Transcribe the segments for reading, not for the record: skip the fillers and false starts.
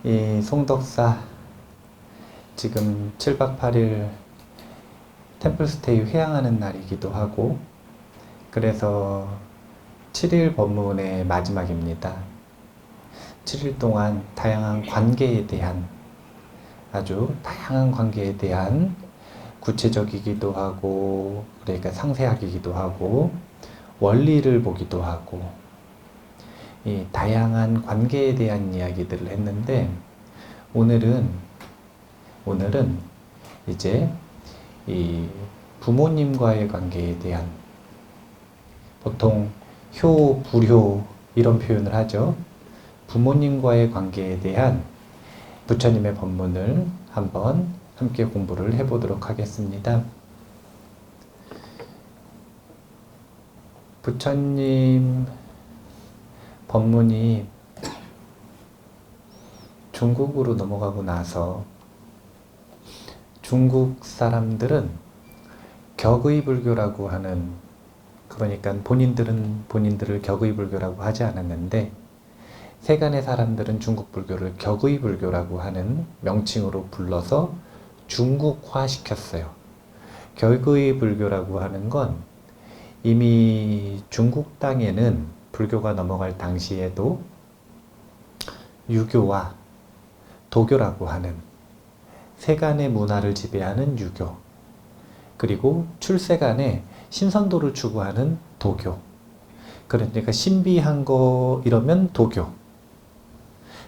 이 송덕사 지금 7박 8일 템플스테이 회양하는 날이기도 하고, 그래서 7일 법문의 마지막입니다. 7일 동안 다양한 관계에 대한, 아주 다양한 관계에 대한 구체적이기도 하고, 그러니까 상세하기도 하고, 원리를 보기도 하고, 이 다양한 관계에 대한 이야기들을 했는데, 오늘은 이제 이 부모님과의 관계에 대한, 보통 효, 불효 이런 표현을 하죠. 부모님과의 관계에 대한 부처님의 법문을 한번 함께 공부를 해보도록 하겠습니다. 부처님 법문이 중국으로 넘어가고 나서 중국 사람들은 격의 불교라고 하는, 그러니까 본인들은 본인들을 격의 불교라고 하지 않았는데, 세간의 사람들은 중국 불교를 격의 불교라고 하는 명칭으로 불러서 중국화 시켰어요. 격의 불교라고 하는 건 이미 중국 땅에는 불교가 넘어갈 당시에도 유교와 도교라고 하는 세간의 문화를 지배하는 유교, 그리고 출세간에 신선도를 추구하는 도교, 그러니까 신비한 거 이러면 도교,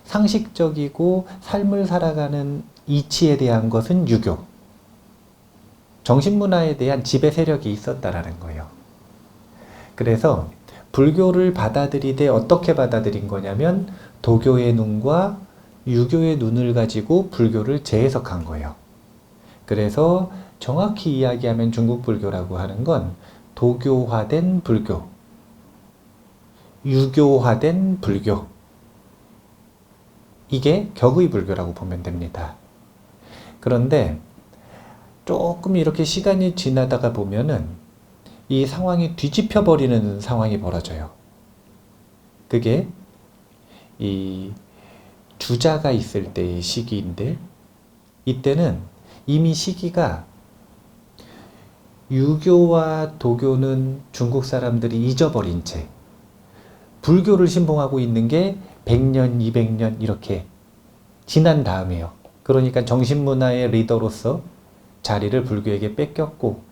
상식적이고 삶을 살아가는 이치에 대한 것은 유교, 정신문화에 대한 지배 세력이 있었다라는 거예요. 그래서 불교를 받아들이되 어떻게 받아들인 거냐면 도교의 눈과 유교의 눈을 가지고 불교를 재해석한 거예요. 그래서 정확히 이야기하면 중국 불교라고 하는 건 도교화된 불교, 유교화된 불교, 이게 격의 불교라고 보면 됩니다. 그런데 조금 이렇게 시간이 지나다가 보면은 이 상황이 뒤집혀 버리는 상황이 벌어져요. 그게 이 주자가 있을 때의 시기인데, 이때는 이미 시기가 유교와 도교는 중국 사람들이 잊어버린 채 불교를 신봉하고 있는 게 100년, 200년 이렇게 지난 다음이에요. 그러니까 정신문화의 리더로서 자리를 불교에게 뺏겼고,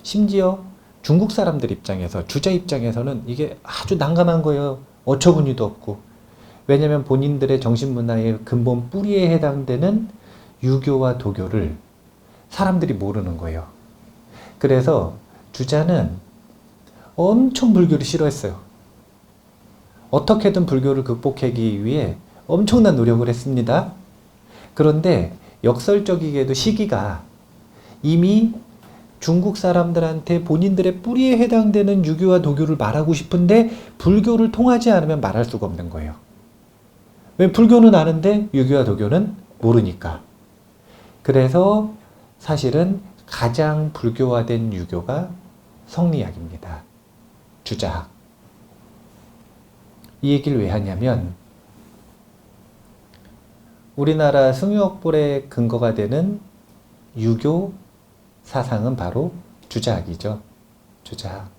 심지어 중국 사람들 입장에서, 주자 입장에서는 이게 아주 난감한 거예요. 어처구니도 없고. 왜냐하면 본인들의 정신문화의 근본 뿌리에 해당되는 유교와 도교를 사람들이 모르는 거예요. 그래서 주자는 엄청 불교를 싫어했어요. 어떻게든 불교를 극복하기 위해 엄청난 노력을 했습니다. 그런데 역설적이게도 시기가 이미 중국 사람들한테 본인들의 뿌리에 해당되는 유교와 도교를 말하고 싶은데 불교를 통하지 않으면 말할 수가 없는 거예요. 왜? 불교는 아는데 유교와 도교는 모르니까. 그래서 사실은 가장 불교화된 유교가 성리학입니다. 주자학. 이 얘기를 왜 하냐면, 우리나라 승유억불의 근거가 되는 유교 사상은 바로 주자학이죠. 주자학.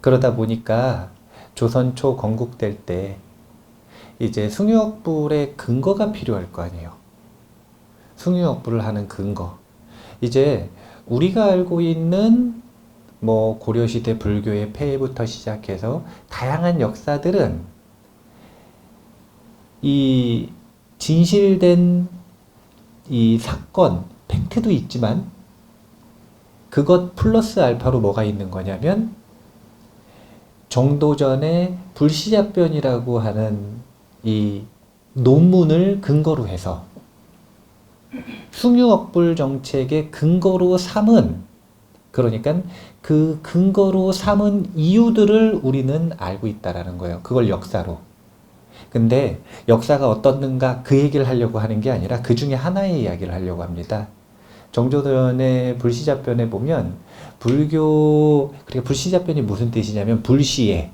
그러다 보니까 조선 초 건국될 때 이제 승유억불의 근거가 필요할 거 아니에요. 승유억불을 하는 근거. 이제 우리가 알고 있는 뭐 고려시대 불교의 폐해부터 시작해서 다양한 역사들은 이 진실된 이 사건, 팩트도 있지만 그것 플러스 알파로 뭐가 있는 거냐면 정도전의 불시잡변이라고 하는 이 논문을 근거로 해서 숭유억불 정책의 근거로 삼은, 그러니까 그 근거로 삼은 이유들을 우리는 알고 있다라는 거예요. 그걸 역사로. 근데 역사가 어떻는가 그 얘기를 하려고 하는 게 아니라 그 중에 하나의 이야기를 하려고 합니다. 정조전의 불시잡변에 보면 불교, 그러니까 불시잡변이 무슨 뜻이냐면 불시에,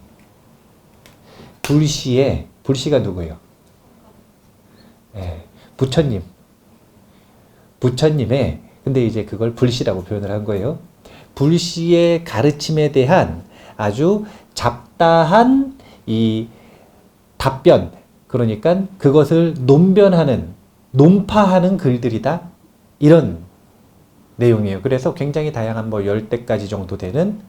불시가 누구예요? 예, 부처님. 부처님의, 근데 이제 그걸 불씨라고 표현을 한 거예요. 불씨의 가르침에 대한 아주 잡다한 이 답변, 그러니까 그것을 논변하는, 논파하는 글들이다. 이런 내용이에요. 그래서 굉장히 다양한 뭐 10대까지 정도 되는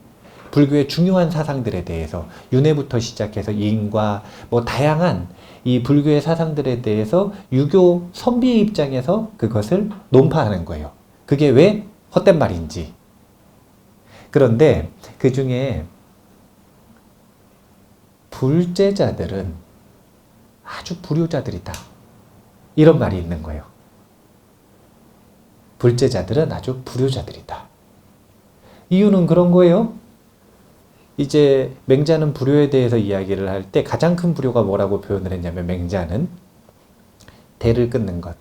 불교의 중요한 사상들에 대해서 윤회부터 시작해서 인과 뭐 다양한 이 불교의 사상들에 대해서 유교 선비의 입장에서 그것을 논파하는 거예요. 그게 왜 헛된 말인지. 그런데 그 중에 불제자들은 아주 불효자들이다. 이런 말이 있는 거예요. 불제자들은 아주 불효자들이다. 이유는 그런 거예요. 이제 맹자는 불효에 대해서 이야기를 할 때 가장 큰 불효가 뭐라고 표현을 했냐면 맹자는 대를 끊는 것.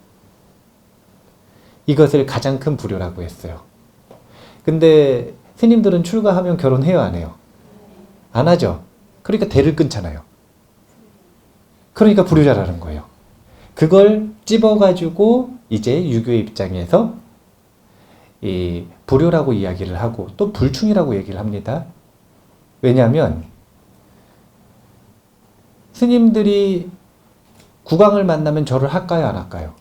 이것을 가장 큰 불효라고 했어요. 근데 스님들은 출가하면 결혼해요, 안 해요? 안 하죠. 그러니까 대를 끊잖아요. 그러니까 불효자라는 거예요. 그걸 찝어가지고 이제 유교의 입장에서 이 불효라고 이야기를 하고 또 불충이라고 얘기를 합니다. 왜냐하면 스님들이 국왕을 만나면 절을 할까요, 안 할까요?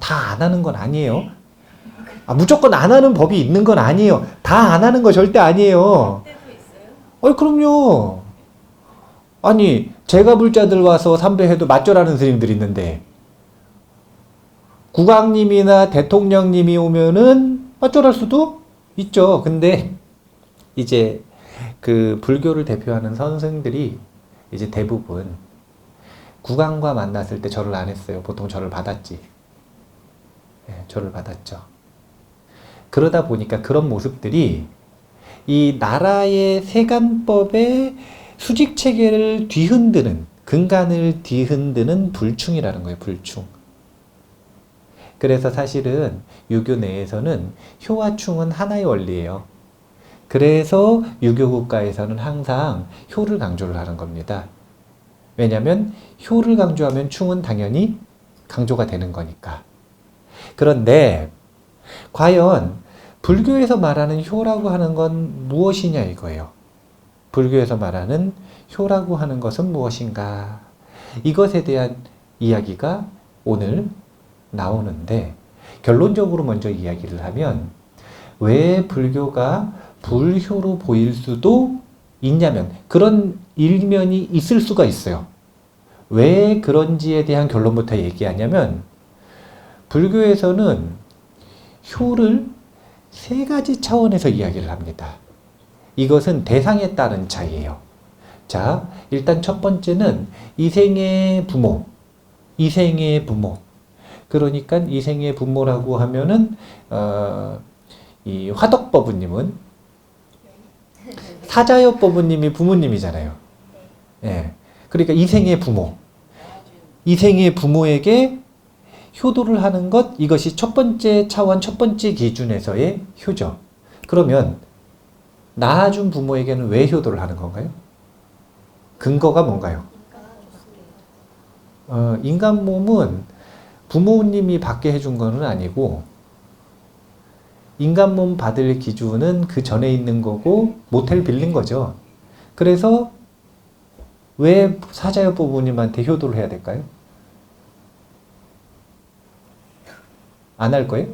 다 안 하는 건 아니에요. 무조건 안 하는 법이 있는 건 아니에요. 다 안 하는 거 절대 아니에요. 그럼요. 아니, 제가불자들 와서 삼배해도 맞절하는 스님들이 있는데 국왕님이나 대통령님이 오면은 맞절할 수도 있죠. 근데 이제 그 불교를 대표하는 선생들이 이제 대부분 국왕과 만났을 때 절을 안 했어요. 보통 절을 받았지. 네, 절을 받았죠. 그러다 보니까 그런 모습들이 이 나라의 세간법의 수직 체계를 뒤흔드는, 근간을 뒤흔드는 불충이라는 거예요. 불충. 그래서 사실은 유교 내에서는 효와 충은 하나의 원리예요. 그래서 유교 국가에서는 항상 효를 강조를 하는 겁니다. 왜냐하면 효를 강조하면 충은 당연히 강조가 되는 거니까. 그런데 과연 불교에서 말하는 효라고 하는 건 무엇이냐 이거예요. 불교에서 말하는 효라고 하는 것은 무엇인가? 이것에 대한 이야기가 오늘 나오는데 결론적으로 먼저 이야기를 하면 왜 불교가 불효로 보일 수도 있냐면 그런 일면이 있을 수가 있어요. 왜 그런지에 대한 결론부터 얘기하냐면 불교에서는 효를 세 가지 차원에서 이야기를 합니다. 이것은 대상에 따른 차이예요. 자, 일단 첫 번째는 이생의 부모. 이생의 부모. 그러니까 이생의 부모라고 하면은 이 화덕법부님은 사자여법부님이 부모님이잖아요. 예. 그러니까 이생의 부모. 이생의 부모에게 효도를 하는 것, 이것이 첫 번째 차원, 첫 번째 기준에서의 효죠. 그러면 낳아준 부모에게는 왜 효도를 하는 건가요? 근거가 뭔가요? 인간 몸은 부모님이 받게 해준 거는 아니고 인간 몸 받을 기준은 그 전에 있는 거고 모텔 빌린 거죠. 그래서 왜 사자여 부모님한테 효도를 해야 될까요? 안 할 거예요?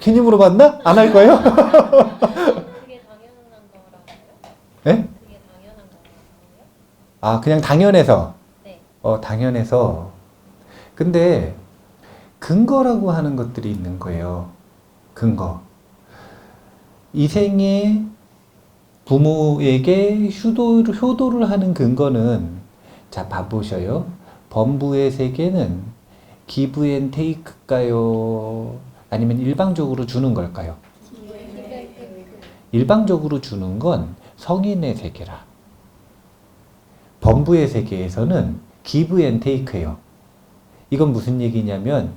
괜히 물어봤나? 안 할 거예요? 그게 당연한 거라고요? 네? 그게 당연한 거라고요? 아, 그냥 당연해서. 네. 당연해서. 근데 근거라고 하는 것들이 있는 거예요. 근거. 이생의 부모에게 효도를 하는 근거는 자, 봐보셔요. 범부의 세계는 기브 앤 테이크일까요? 아니면 일방적으로 주는 걸까요? 일방적으로 주는 건 성인의 세계라. 범부의 세계에서는 기브 앤 테이크예요. 이건 무슨 얘기냐면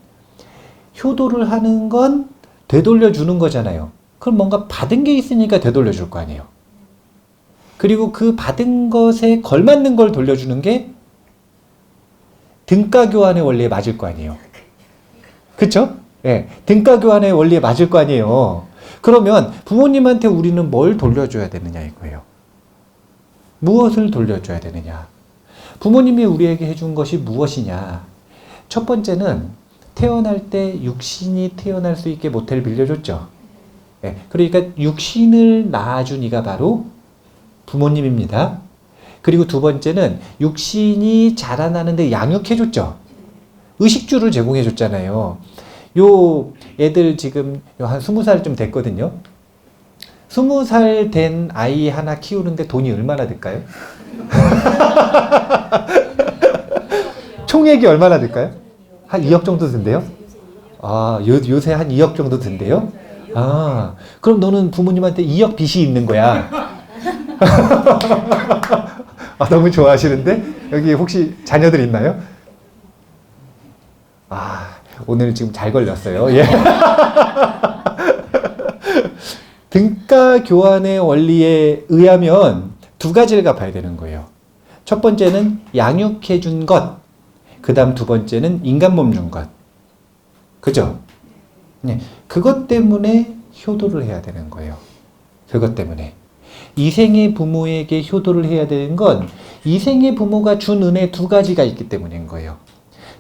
효도를 하는 건 되돌려 주는 거잖아요. 그럼 뭔가 받은 게 있으니까 되돌려 줄 거 아니에요. 그리고 그 받은 것에 걸맞는 걸 돌려주는 게 등가 교환의 원리에 맞을 거 아니에요. 그쵸? 예, 등가 교환의 원리에 맞을 거 아니에요. 그러면 부모님한테 우리는 뭘 돌려줘야 되느냐 이거예요. 무엇을 돌려줘야 되느냐. 부모님이 우리에게 해준 것이 무엇이냐. 첫 번째는 태어날 때 육신이 태어날 수 있게 모텔 빌려줬죠. 예, 그러니까 육신을 낳아준 이가 바로 부모님입니다. 그리고 두 번째는 육신이 자라나는데 양육해줬죠. 의식주를 제공해줬잖아요. 요 애들 지금 한 20살쯤 됐거든요. 20살 된 아이 하나 키우는데 돈이 얼마나 들까요? 총액이 얼마나 들까요? 한 2억 정도 든대요? 아, 요새 한 2억 정도 든대요? 아, 그럼 너는 부모님한테 2억 빚이 있는 거야. 아, 너무 좋아하시는데? 여기 혹시 자녀들 있나요? 아, 오늘 지금 잘 걸렸어요. 예. 등가 교환의 원리에 의하면 두 가지를 갚아야 되는 거예요. 첫 번째는 양육해 준 것, 그 다음 두 번째는 인간 몸 준 것. 그죠? 네. 그것 때문에 효도를 해야 되는 거예요. 그것 때문에. 이생의 부모에게 효도를 해야 되는 건 이생의 부모가 준 은혜 두 가지가 있기 때문인 거예요.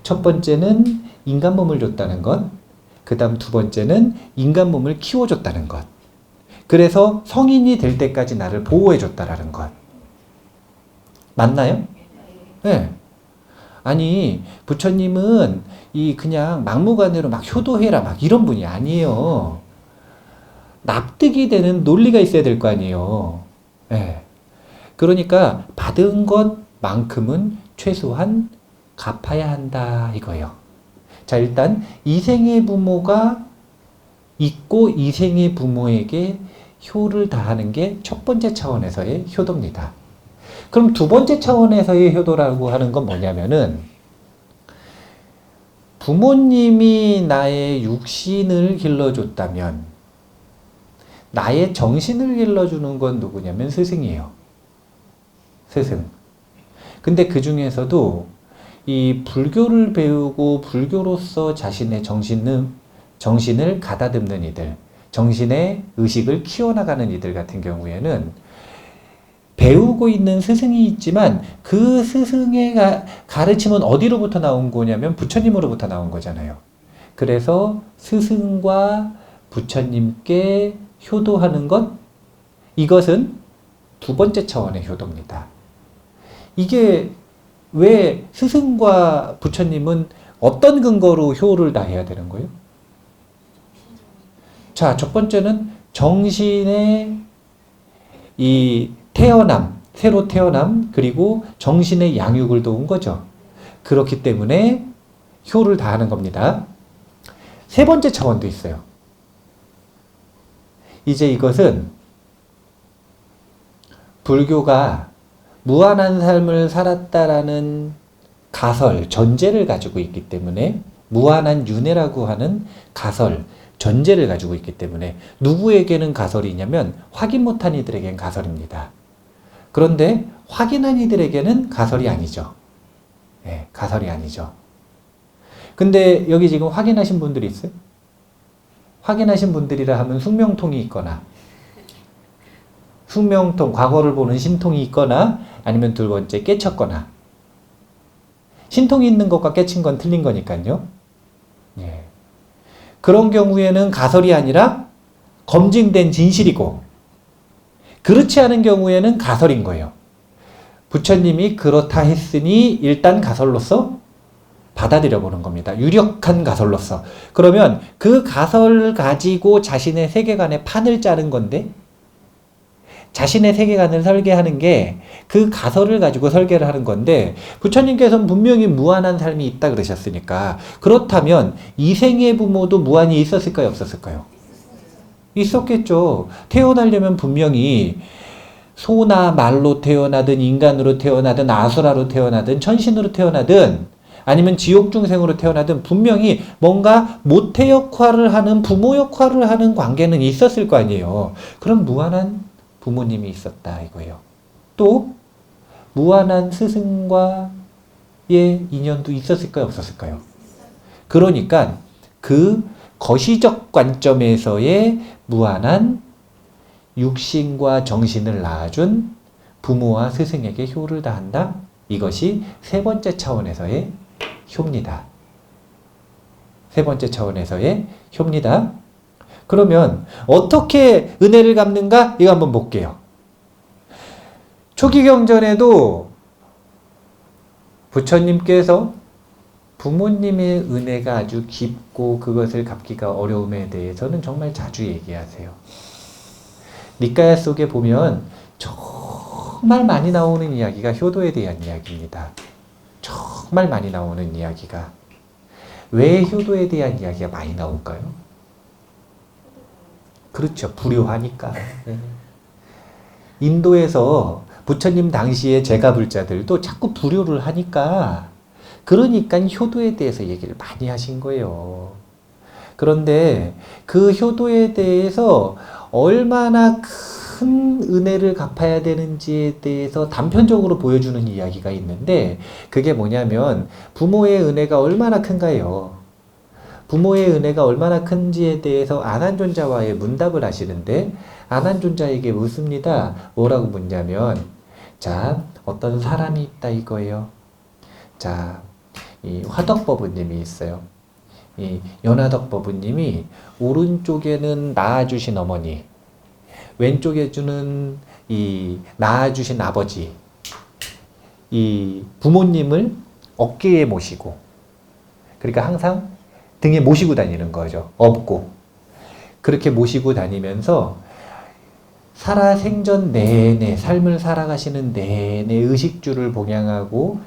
첫 번째는 인간 몸을 줬다는 것, 그 다음 두 번째는 인간 몸을 키워줬다는 것. 그래서 성인이 될 때까지 나를 보호해줬다라는 것. 맞나요? 네. 아니, 부처님은 그냥 막무가내로 막 효도해라 막 이런 분이 아니에요. 납득이 되는 논리가 있어야 될 거 아니에요. 네. 그러니까 받은 것만큼은 최소한 갚아야 한다 이거예요. 자, 일단 이생의 부모가 있고 이생의 부모에게 효를 다하는 게 첫 번째 차원에서의 효도입니다. 그럼 두 번째 차원에서의 효도라고 하는 건 뭐냐면은 부모님이 나의 육신을 길러줬다면 나의 정신을 길러주는 건 누구냐면 스승이에요. 스승. 근데 그 중에서도 이 불교를 배우고 불교로서 자신의 정신을 가다듬는 이들, 정신의 의식을 키워나가는 이들 같은 경우에는 배우고 있는 스승이 있지만 그 스승의 가르침은 어디로부터 나온 거냐면 부처님으로부터 나온 거잖아요. 그래서 스승과 부처님께 효도하는 것, 이것은 두 번째 차원의 효도입니다. 이게 왜 스승과 부처님은 어떤 근거로 효를 다해야 되는 거예요? 자, 첫 번째는 정신의 새로 태어남, 그리고 정신의 양육을 도운 거죠. 그렇기 때문에 효를 다하는 겁니다. 세 번째 차원도 있어요. 이제 이것은 불교가 무한한 삶을 살았다라는 가설, 전제를 가지고 있기 때문에 무한한 윤회라고 하는 가설, 전제를 가지고 있기 때문에 누구에게는 가설이냐면 확인 못한 이들에게는 가설입니다. 그런데 확인한 이들에게는 가설이 아니죠. 네, 가설이 아니죠. 근데 여기 지금 확인하신 분들이 있어요? 확인하신 분들이라 하면 숙명통이 있거나 숙명통, 과거를 보는 신통이 있거나 아니면 두 번째 깨쳤거나. 신통이 있는 것과 깨친 건 틀린 거니까요. 예. 그런 경우에는 가설이 아니라 검증된 진실이고, 그렇지 않은 경우에는 가설인 거예요. 부처님이 그렇다 했으니 일단 가설로서 받아들여 보는 겁니다. 유력한 가설로서. 그러면 그 가설을 가지고 자신의 세계관의 판을 짜는 건데, 자신의 세계관을 설계하는 게 그 가설을 가지고 설계를 하는 건데, 부처님께서는 분명히 무한한 삶이 있다 그러셨으니까, 그렇다면 이생의 부모도 무한히 있었을까요, 없었을까요? 있었겠죠. 태어나려면 분명히 소나 말로 태어나든 인간으로 태어나든 아수라로 태어나든 천신으로 태어나든 아니면 지옥 중생으로 태어나든 분명히 뭔가 모태 역할을 하는, 부모 역할을 하는 관계는 있었을 거 아니에요. 그럼 무한한 부모님이 있었다 이거예요. 또 무한한 스승과의 인연도 있었을까요? 없었을까요? 그러니까 그 거시적 관점에서의 무한한 육신과 정신을 낳아준 부모와 스승에게 효를 다한다. 이것이 세 번째 차원에서의 효입니다. 세 번째 차원에서의 효입니다. 그러면 어떻게 은혜를 갚는가? 이거 한번 볼게요. 초기경전에도 부처님께서 부모님의 은혜가 아주 깊고 그것을 갚기가 어려움에 대해서는 정말 자주 얘기하세요. 니까야 속에 보면 정말 많이 나오는 이야기가 효도에 대한 이야기입니다. 정말 많이 나오는 이야기가. 왜 효도에 대한 이야기가 많이 나올까요? 그렇죠. 불효하니까. 인도에서 부처님 당시에 제가불자들도 자꾸 불효를 하니까 그러니까 효도에 대해서 얘기를 많이 하신 거예요. 그런데 그 효도에 대해서 얼마나 큰 은혜를 갚아야 되는지에 대해서 단편적으로 보여주는 이야기가 있는데 그게 뭐냐면 부모의 은혜가 얼마나 큰가요? 부모의 은혜가 얼마나 큰지에 대해서 아난존자와의 문답을 하시는데 아난존자에게 묻습니다. 뭐라고 묻냐면 자, 어떤 사람이 있다 이거예요. 자, 이 화덕법부님이 있어요. 이 연화덕법부님이 오른쪽에는 낳아주신 어머니, 왼쪽에 주는 이 낳아주신 아버지, 이 부모님을 어깨에 모시고, 그러니까 항상 등에 모시고 다니는 거죠. 업고. 그렇게 모시고 다니면서 살아생전 내내, 삶을 살아가시는 내내 의식주를 봉양하고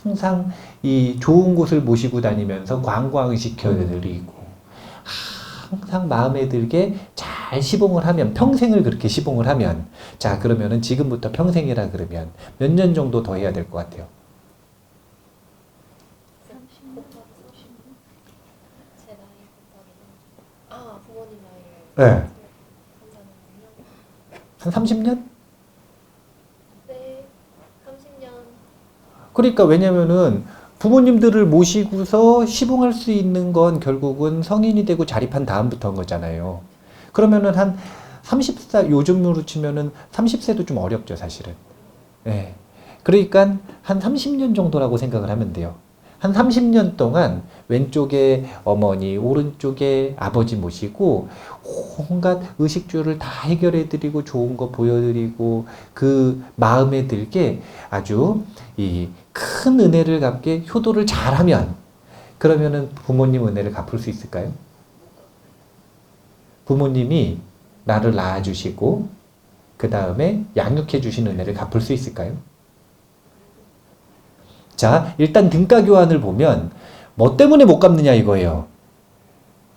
항상 이 좋은 곳을 모시고 다니면서 관광시켜드리고 항상 마음에 들게 잘 시봉을 하면 평생을 그렇게 시봉을 하면 자 그러면은 지금부터 평생이라 그러면 몇 년 정도 더 해야 될 것 같아요? 30년? 제 나이 곱하기는 부모님 나이를 네. 한 30년? 네 30년 그러니까 왜냐면은 부모님들을 모시고서 시봉할 수 있는 건 결국은 성인이 되고 자립한 다음부터인 거잖아요. 그러면은 한 30살, 요즘으로 치면은 30세도 좀 어렵죠, 사실은. 예. 그러니까 한 30년 정도라고 생각을 하면 돼요. 한 30년 동안 왼쪽에 어머니, 오른쪽에 아버지 모시고 온갖 의식주를 다 해결해드리고 좋은 거 보여드리고 그 마음에 들게 아주 이 큰 은혜를 갚게 효도를 잘하면 그러면은 부모님 은혜를 갚을 수 있을까요? 부모님이 나를 낳아주시고 그 다음에 양육해 주신 은혜를 갚을 수 있을까요? 자, 일단 등가 교환을 보면 뭐 때문에 못 갚느냐 이거예요.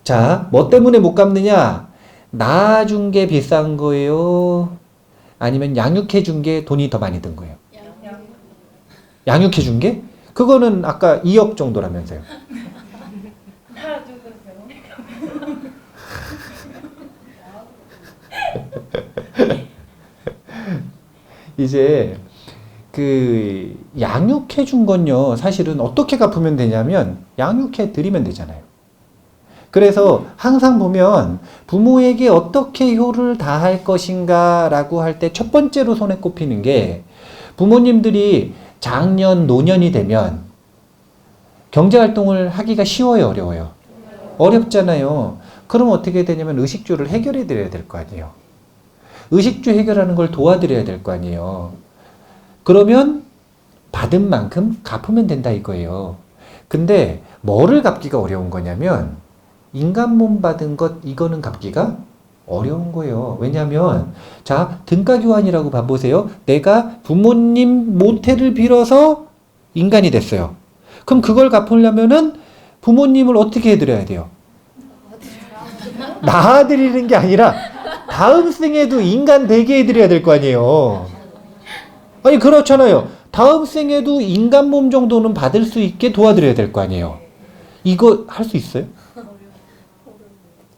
자, 뭐 때문에 못 갚느냐? 낳아준 게 비싼 거예요? 아니면 양육해 준 게 돈이 더 많이 든 거예요? 양육해 준 게? 그거는 아까 2억 정도라면서요. 이제 그 양육해 준 건요 사실은 어떻게 갚으면 되냐면 양육해 드리면 되잖아요. 그래서 항상 보면 부모에게 어떻게 효를 다할 것인가 라고 할 때 첫 번째로 손에 꼽히는 게 부모님들이 장년, 노년이 되면 경제활동을 하기가 쉬워요, 어려워요? 어렵잖아요. 그럼 어떻게 되냐면 의식주를 해결해 드려야 될 거 아니에요. 의식주 해결하는 걸 도와드려야 될 거 아니에요. 그러면 받은 만큼 갚으면 된다 이거예요. 근데 뭐를 갚기가 어려운 거냐면 인간 몸 받은 것 이거는 갚기가 어려운 거예요. 왜냐하면 자 등가 교환이라고 봐보세요. 내가 부모님 모태를 빌어서 인간이 됐어요. 그럼 그걸 갚으려면은 부모님을 어떻게 해드려야 돼요? 낳아드리는 게 아니라 다음 생에도 인간 되게 해드려야 될 거 아니에요. 아니 그렇잖아요. 다음 생에도 인간 몸 정도는 받을 수 있게 도와드려야 될 거 아니에요. 이거 할 수 있어요?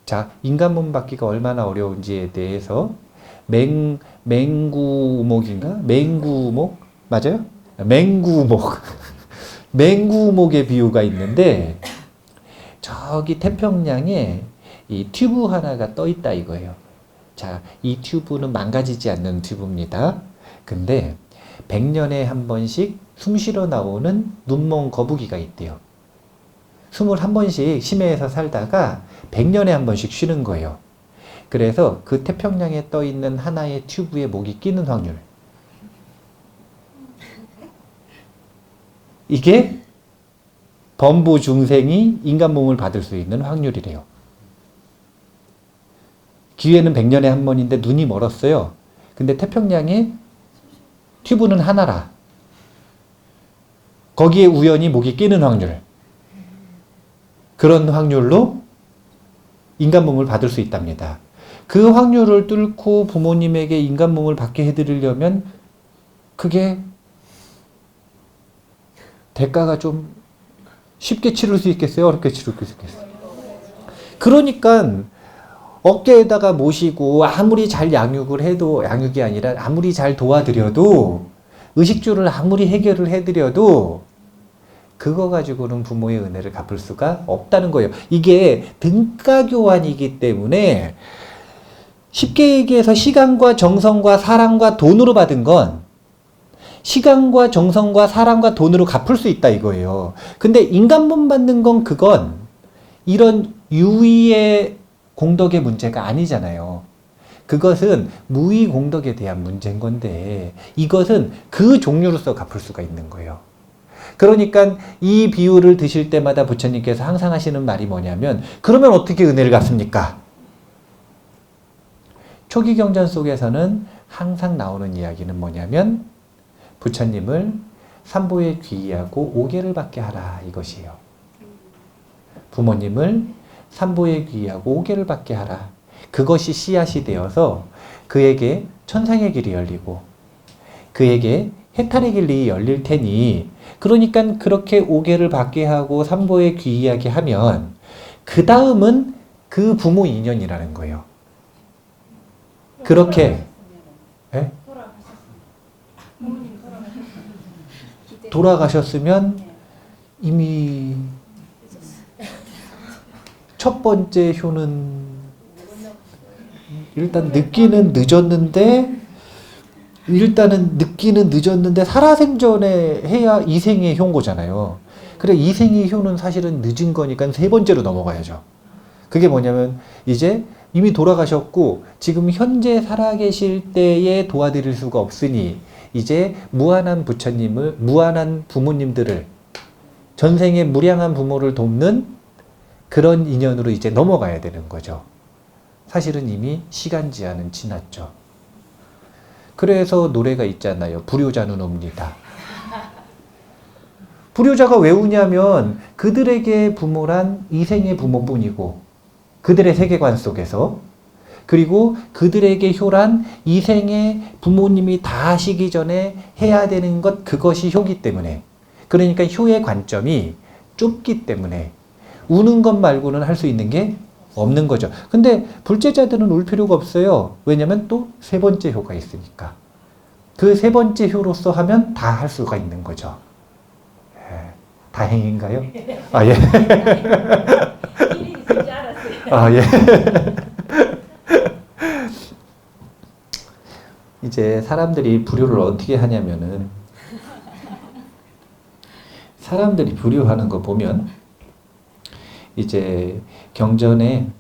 자, 인간 몸 받기가 얼마나 어려운지에 대해서 맹구목인가? 맹구목? 맞아요? 맹구목. 맹구목의 비유가 있는데 저기 태평양에 이 튜브 하나가 떠 있다 이거예요. 자, 이 튜브는 망가지지 않는 튜브입니다. 근데 100년에 한 번씩 숨 쉬러 나오는 눈먼 거북이가 있대요. 숨을 한 번씩 심해에서 살다가 100년에 한 번씩 쉬는 거예요. 그래서 그 태평양에 떠 있는 하나의 튜브에 목이 끼는 확률. 이게 범부 중생이 인간 몸을 받을 수 있는 확률이래요. 기회는 100년에 한 번인데 눈이 멀었어요. 근데 태평양에 튜브는 하나라. 거기에 우연히 목이 끼는 확률. 그런 확률로 인간 몸을 받을 수 있답니다. 그 확률을 뚫고 부모님에게 인간 몸을 받게 해드리려면 그게 대가가 좀 쉽게 치를 수 있겠어요? 어렵게 치를 수 있겠어요? 그러니까 어깨에다가 모시고 아무리 잘 양육을 해도, 양육이 아니라 아무리 잘 도와드려도, 의식주를 아무리 해결을 해드려도 그거 가지고는 부모의 은혜를 갚을 수가 없다는 거예요. 이게 등가교환이기 때문에 쉽게 얘기해서 시간과 정성과 사랑과 돈으로 받은 건 시간과 정성과 사랑과 돈으로 갚을 수 있다 이거예요. 근데 인간몸 받는 건 그건 이런 유의의 공덕의 문제가 아니잖아요. 그것은 무의 공덕에 대한 문제인 건데 이것은 그 종류로서 갚을 수가 있는 거예요. 그러니까 이 비유를 드실 때마다 부처님께서 항상 하시는 말이 뭐냐면 그러면 어떻게 은혜를 갚습니까? 초기 경전 속에서는 항상 나오는 이야기는 뭐냐면 부처님을 삼보에 귀의하고 오계를 받게 하라 이것이에요. 부모님을 삼보에 귀의하고 오계를 받게 하라. 그것이 씨앗이 되어서 그에게 천상의 길이 열리고 그에게 해탈의 길이 열릴 테니 그러니까 그렇게 오계를 받게 하고 삼보에 귀의하게 하면 그 다음은 그 부모 인연이라는 거예요. 그렇게 예? 돌아가셨으면 이미 첫 번째 효는 일단 늦기는 늦었는데 살아생전에 해야 이생의 효인 거잖아요. 그래 이생의 효는 사실은 늦은 거니까 세 번째로 넘어가야죠. 그게 뭐냐면 이제 이미 돌아가셨고 지금 현재 살아계실 때에 도와드릴 수가 없으니 이제 무한한 부처님을, 무한한 부모님들을, 전생에 무량한 부모를 돕는 그런 인연으로 이제 넘어가야 되는 거죠. 사실은 이미 시간 제한은 지났죠. 그래서 노래가 있잖아요. 불효자는 옵니다. 불효자가 왜 우냐면 그들에게 부모란 이생의 부모뿐이고 그들의 세계관 속에서 그리고 그들에게 효란 이생의 부모님이 다 하시기 전에 해야 되는 것 그것이 효기 때문에 그러니까 효의 관점이 좁기 때문에 우는 것 말고는 할 수 있는 게 없는 거죠. 근데 불제자들은 울 필요가 없어요. 왜냐면 또 세 번째 효가 있으니까. 그 세 번째 효로서 하면 다 할 수가 있는 거죠. 예. 다행인가요? 아, 예. 일이 있을 줄 알았어요. 아, 예. 이제 사람들이 불효를 어떻게 하냐면은 사람들이 불효하는 거 보면 이제 경전에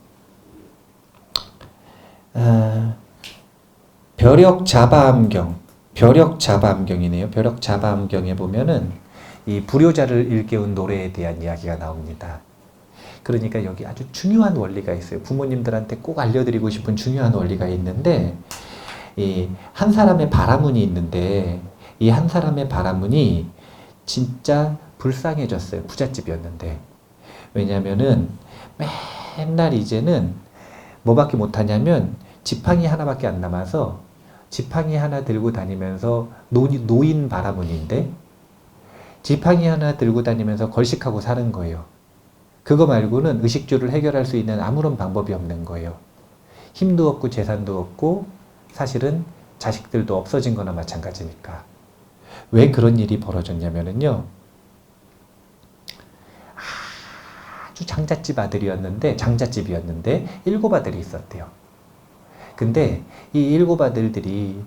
벼력자바암경이네요. 벼력자바암경에 보면은 이 불효자를 일깨운 노래에 대한 이야기가 나옵니다. 그러니까 여기 아주 중요한 원리가 있어요. 부모님들한테 꼭 알려드리고 싶은 중요한 원리가 있는데 이 한 사람의 바라문이 있는데 이 한 사람의 바라문이 진짜 불쌍해졌어요. 부잣집이었는데. 왜냐면은 맨날 이제는 뭐밖에 못하냐면 지팡이 하나밖에 안 남아서 지팡이 하나 들고 다니면서 노인 바라문인데 지팡이 하나 들고 다니면서 걸식하고 사는 거예요. 그거 말고는 의식주를 해결할 수 있는 아무런 방법이 없는 거예요. 힘도 없고 재산도 없고 사실은 자식들도 없어진 거나 마찬가지니까. 왜 그런 일이 벌어졌냐면은요. 아주 장자집이었는데 7 아들이 있었대요. 근데 이 7 아들들이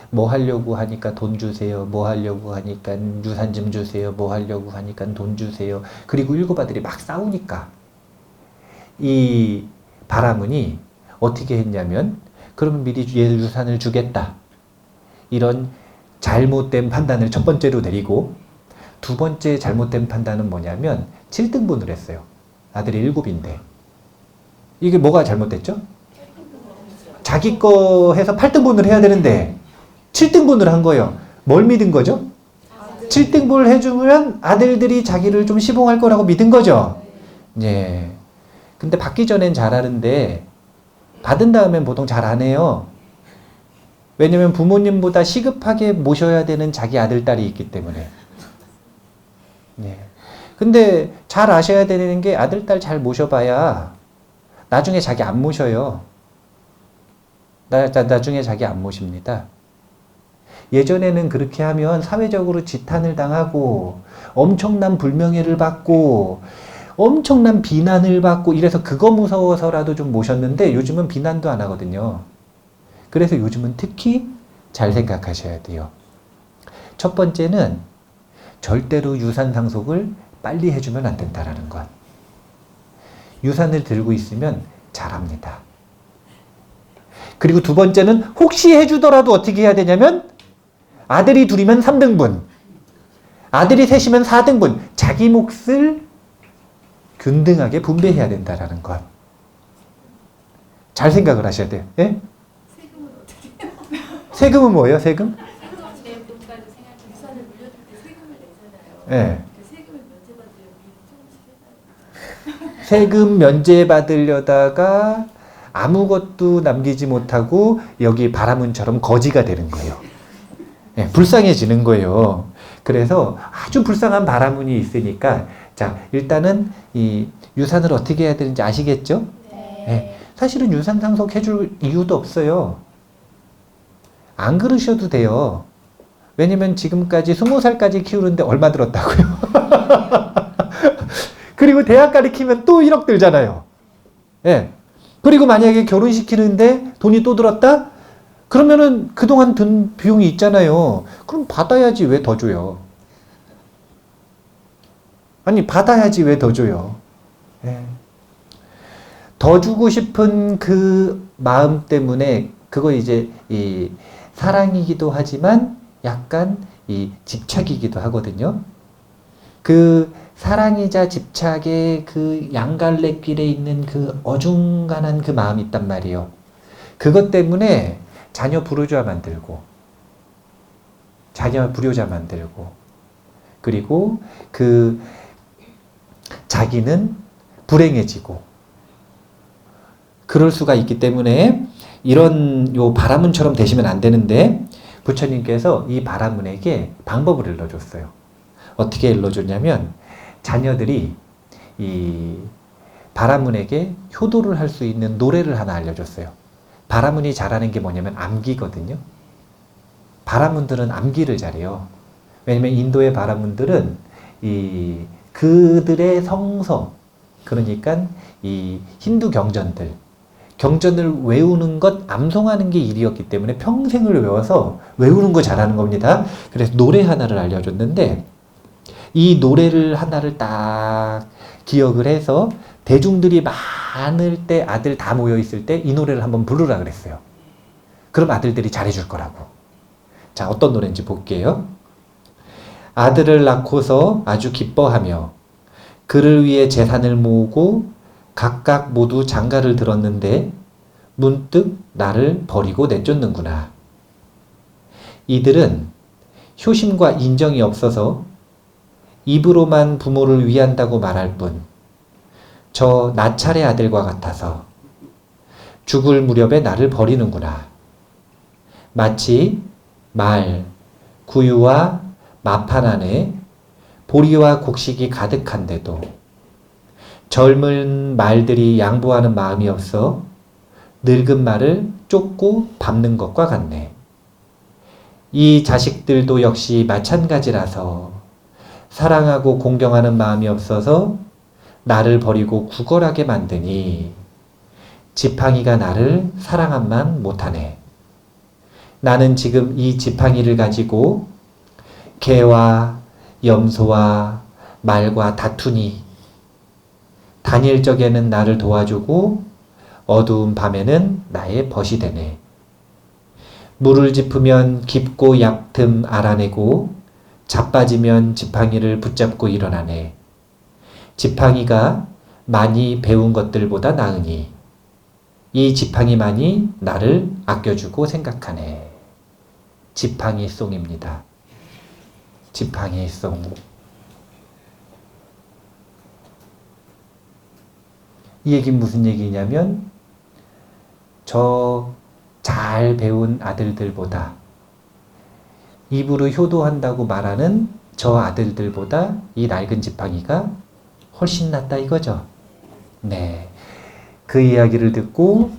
뭐 하려고 하니까 돈 주세요. 뭐 하려고 하니까 유산 좀 주세요. 뭐 하려고 하니까 돈 주세요. 그리고 7 아들이 막 싸우니까 이 바라문이 어떻게 했냐면 그러면 미리 얘 유산을 주겠다. 이런 잘못된 판단을 첫 번째로 내리고 두 번째 잘못된 판단은 뭐냐면 7등분을 했어요. 아들이 7인데. 이게 뭐가 잘못됐죠? 자기 거 해서 8등분을 해야 되는데 7등분을 한 거예요. 뭘 믿은 거죠? 7등분을 해주면 아들들이 자기를 좀 시봉할 거라고 믿은 거죠. 예. 근데 받기 전엔 잘하는데 받은 다음엔 보통 잘 안 해요. 왜냐면 부모님보다 시급하게 모셔야 되는 자기 아들, 딸이 있기 때문에. 예. 근데 잘 아셔야 되는 게 아들, 딸 잘 모셔봐야 나중에 자기 안 모셔요. 나중에 자기 안 모십니다. 예전에는 그렇게 하면 사회적으로 지탄을 당하고 엄청난 불명예를 받고 엄청난 비난을 받고 이래서 그거 무서워서라도 좀 모셨는데 요즘은 비난도 안 하거든요. 그래서 요즘은 특히 잘 생각하셔야 돼요. 첫 번째는 절대로 유산 상속을 빨리 해주면 안 된다라는 것. 유산을 들고 있으면 잘합니다. 그리고 두 번째는 혹시 해주더라도 어떻게 해야 되냐면 아들이 2이면 3등분, 아들이 3이면 4등분, 자기 몫을 균등하게 분배해야 된다라는 것. 잘 생각을 하셔야 돼요. 예? 세금은 어떻게 해요? 세금은 뭐예요? 세금? 세금은 내 돈까지 생각해 유산을 물려줄 때 세금을 내잖아요. 예. 그 세금을 면제받으려면 미리 조금씩 해놔요. 세금 면제받으려다가 아무것도 남기지 못하고 여기 바라문처럼 거지가 되는 거예요. 예, 불쌍해지는 거예요. 그래서 아주 불쌍한 바라문이 있으니까 자, 일단은 이 유산을 어떻게 해야 되는지 아시겠죠? 네. 예, 사실은 유산 상속해줄 이유도 없어요. 안 그러셔도 돼요. 왜냐면 지금까지 20살까지 키우는데 얼마 들었다고요? 그리고 대학 가르치면 또 1억 들잖아요. 예. 그리고 만약에 결혼시키는데 돈이 또 들었다? 그러면은 그동안 든 비용이 있잖아요. 그럼 받아야지 왜 더 줘요? 아니, 받아야지 왜 더 줘요? 예. 더 주고 싶은 그 마음 때문에 그거 이제 이 사랑이기도 하지만 약간 이 집착이기도 하거든요. 그 사랑이자 집착의 그 양갈래길에 있는 그 어중간한 그 마음이 있단 말이에요. 그것 때문에 자녀 불효자 만들고 그리고 그 자기는 불행해지고 그럴 수가 있기 때문에 이런 요 바라문처럼 되시면 안 되는데 부처님께서 이 바라문에게 방법을 일러줬어요. 어떻게 일러줬냐면 자녀들이 이 바라문에게 효도를 할 수 있는 노래를 하나 알려줬어요. 바라문이 잘하는 게 뭐냐면 암기거든요. 바라문들은 암기를 잘해요. 왜냐면 인도의 바라문들은 이 그들의 성서, 그러니까 이 힌두 경전을 외우는 것, 암송하는 게 일이었기 때문에 평생을 외워서 외우는 거 잘하는 겁니다. 그래서 노래 하나를 알려줬는데 이 노래를 하나를 딱 기억을 해서 대중들이 많을 때 아들 다 모여 있을 때 이 노래를 한번 부르라 그랬어요. 그럼 아들들이 잘해줄 거라고. 자, 어떤 노래인지 볼게요. 아들을 낳고서 아주 기뻐하며 그를 위해 재산을 모으고 각각 모두 장가를 들었는데 문득 나를 버리고 내쫓는구나. 이들은 효심과 인정이 없어서 입으로만 부모를 위한다고 말할 뿐 저 나찰의 아들과 같아서 죽을 무렵에 나를 버리는구나. 마치 말, 구유와 마판 안에 보리와 곡식이 가득한데도 젊은 말들이 양보하는 마음이 없어 늙은 말을 쫓고 밟는 것과 같네. 이 자식들도 역시 마찬가지라서 사랑하고 공경하는 마음이 없어서 나를 버리고 구걸하게 만드니 지팡이가 나를 사랑함만 못하네. 나는 지금 이 지팡이를 가지고 개와 염소와 말과 다투니 다니엘 적에는 나를 도와주고 어두운 밤에는 나의 벗이 되네. 물을 짚으면 깊고 얕음 알아내고 자빠지면 지팡이를 붙잡고 일어나네. 지팡이가 많이 배운 것들보다 나으니 이 지팡이만이 나를 아껴주고 생각하네. 지팡이 송입니다. 지팡이 송. 이 얘기는 무슨 얘기냐면 저 잘 배운 아들들보다 입으로 효도한다고 말하는 저 아들들보다 이 낡은 지팡이가 훨씬 낫다 이거죠. 네. 그 이야기를 듣고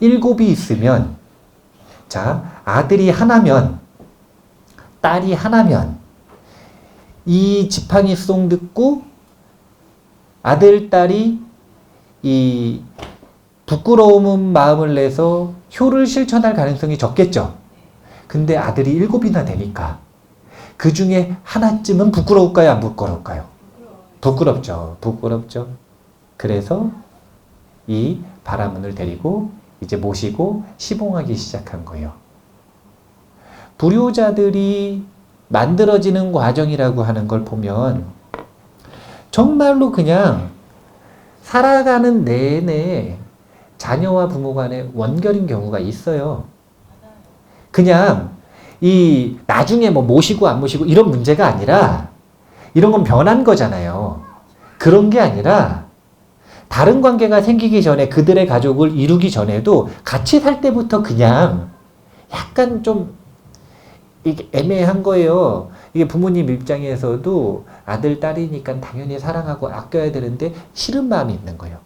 7이 있으면 자, 아들이 하나면 딸이 하나면 이 지팡이 송 듣고 아들, 딸이 이 부끄러운 마음을 내서 효를 실천할 가능성이 적겠죠. 근데 아들이 7이나 되니까 그 중에 하나쯤은 부끄러울까요? 안 부끄러울까요? 부끄럽죠. 부끄럽죠. 그래서 이 바라문을 데리고 이제 모시고 시봉하기 시작한 거예요. 불효자들이 만들어지는 과정이라고 하는 걸 보면 정말로 그냥 살아가는 내내 자녀와 부모 간의 원결인 경우가 있어요. 그냥 이 나중에 뭐 모시고 안 모시고 이런 문제가 아니라 이런 건 변한 거잖아요. 그런 게 아니라 다른 관계가 생기기 전에 그들의 가족을 이루기 전에도 같이 살 때부터 그냥 약간 좀 이게 애매한 거예요. 이게 부모님 입장에서도 아들, 딸이니까 당연히 사랑하고 아껴야 되는데 싫은 마음이 있는 거예요.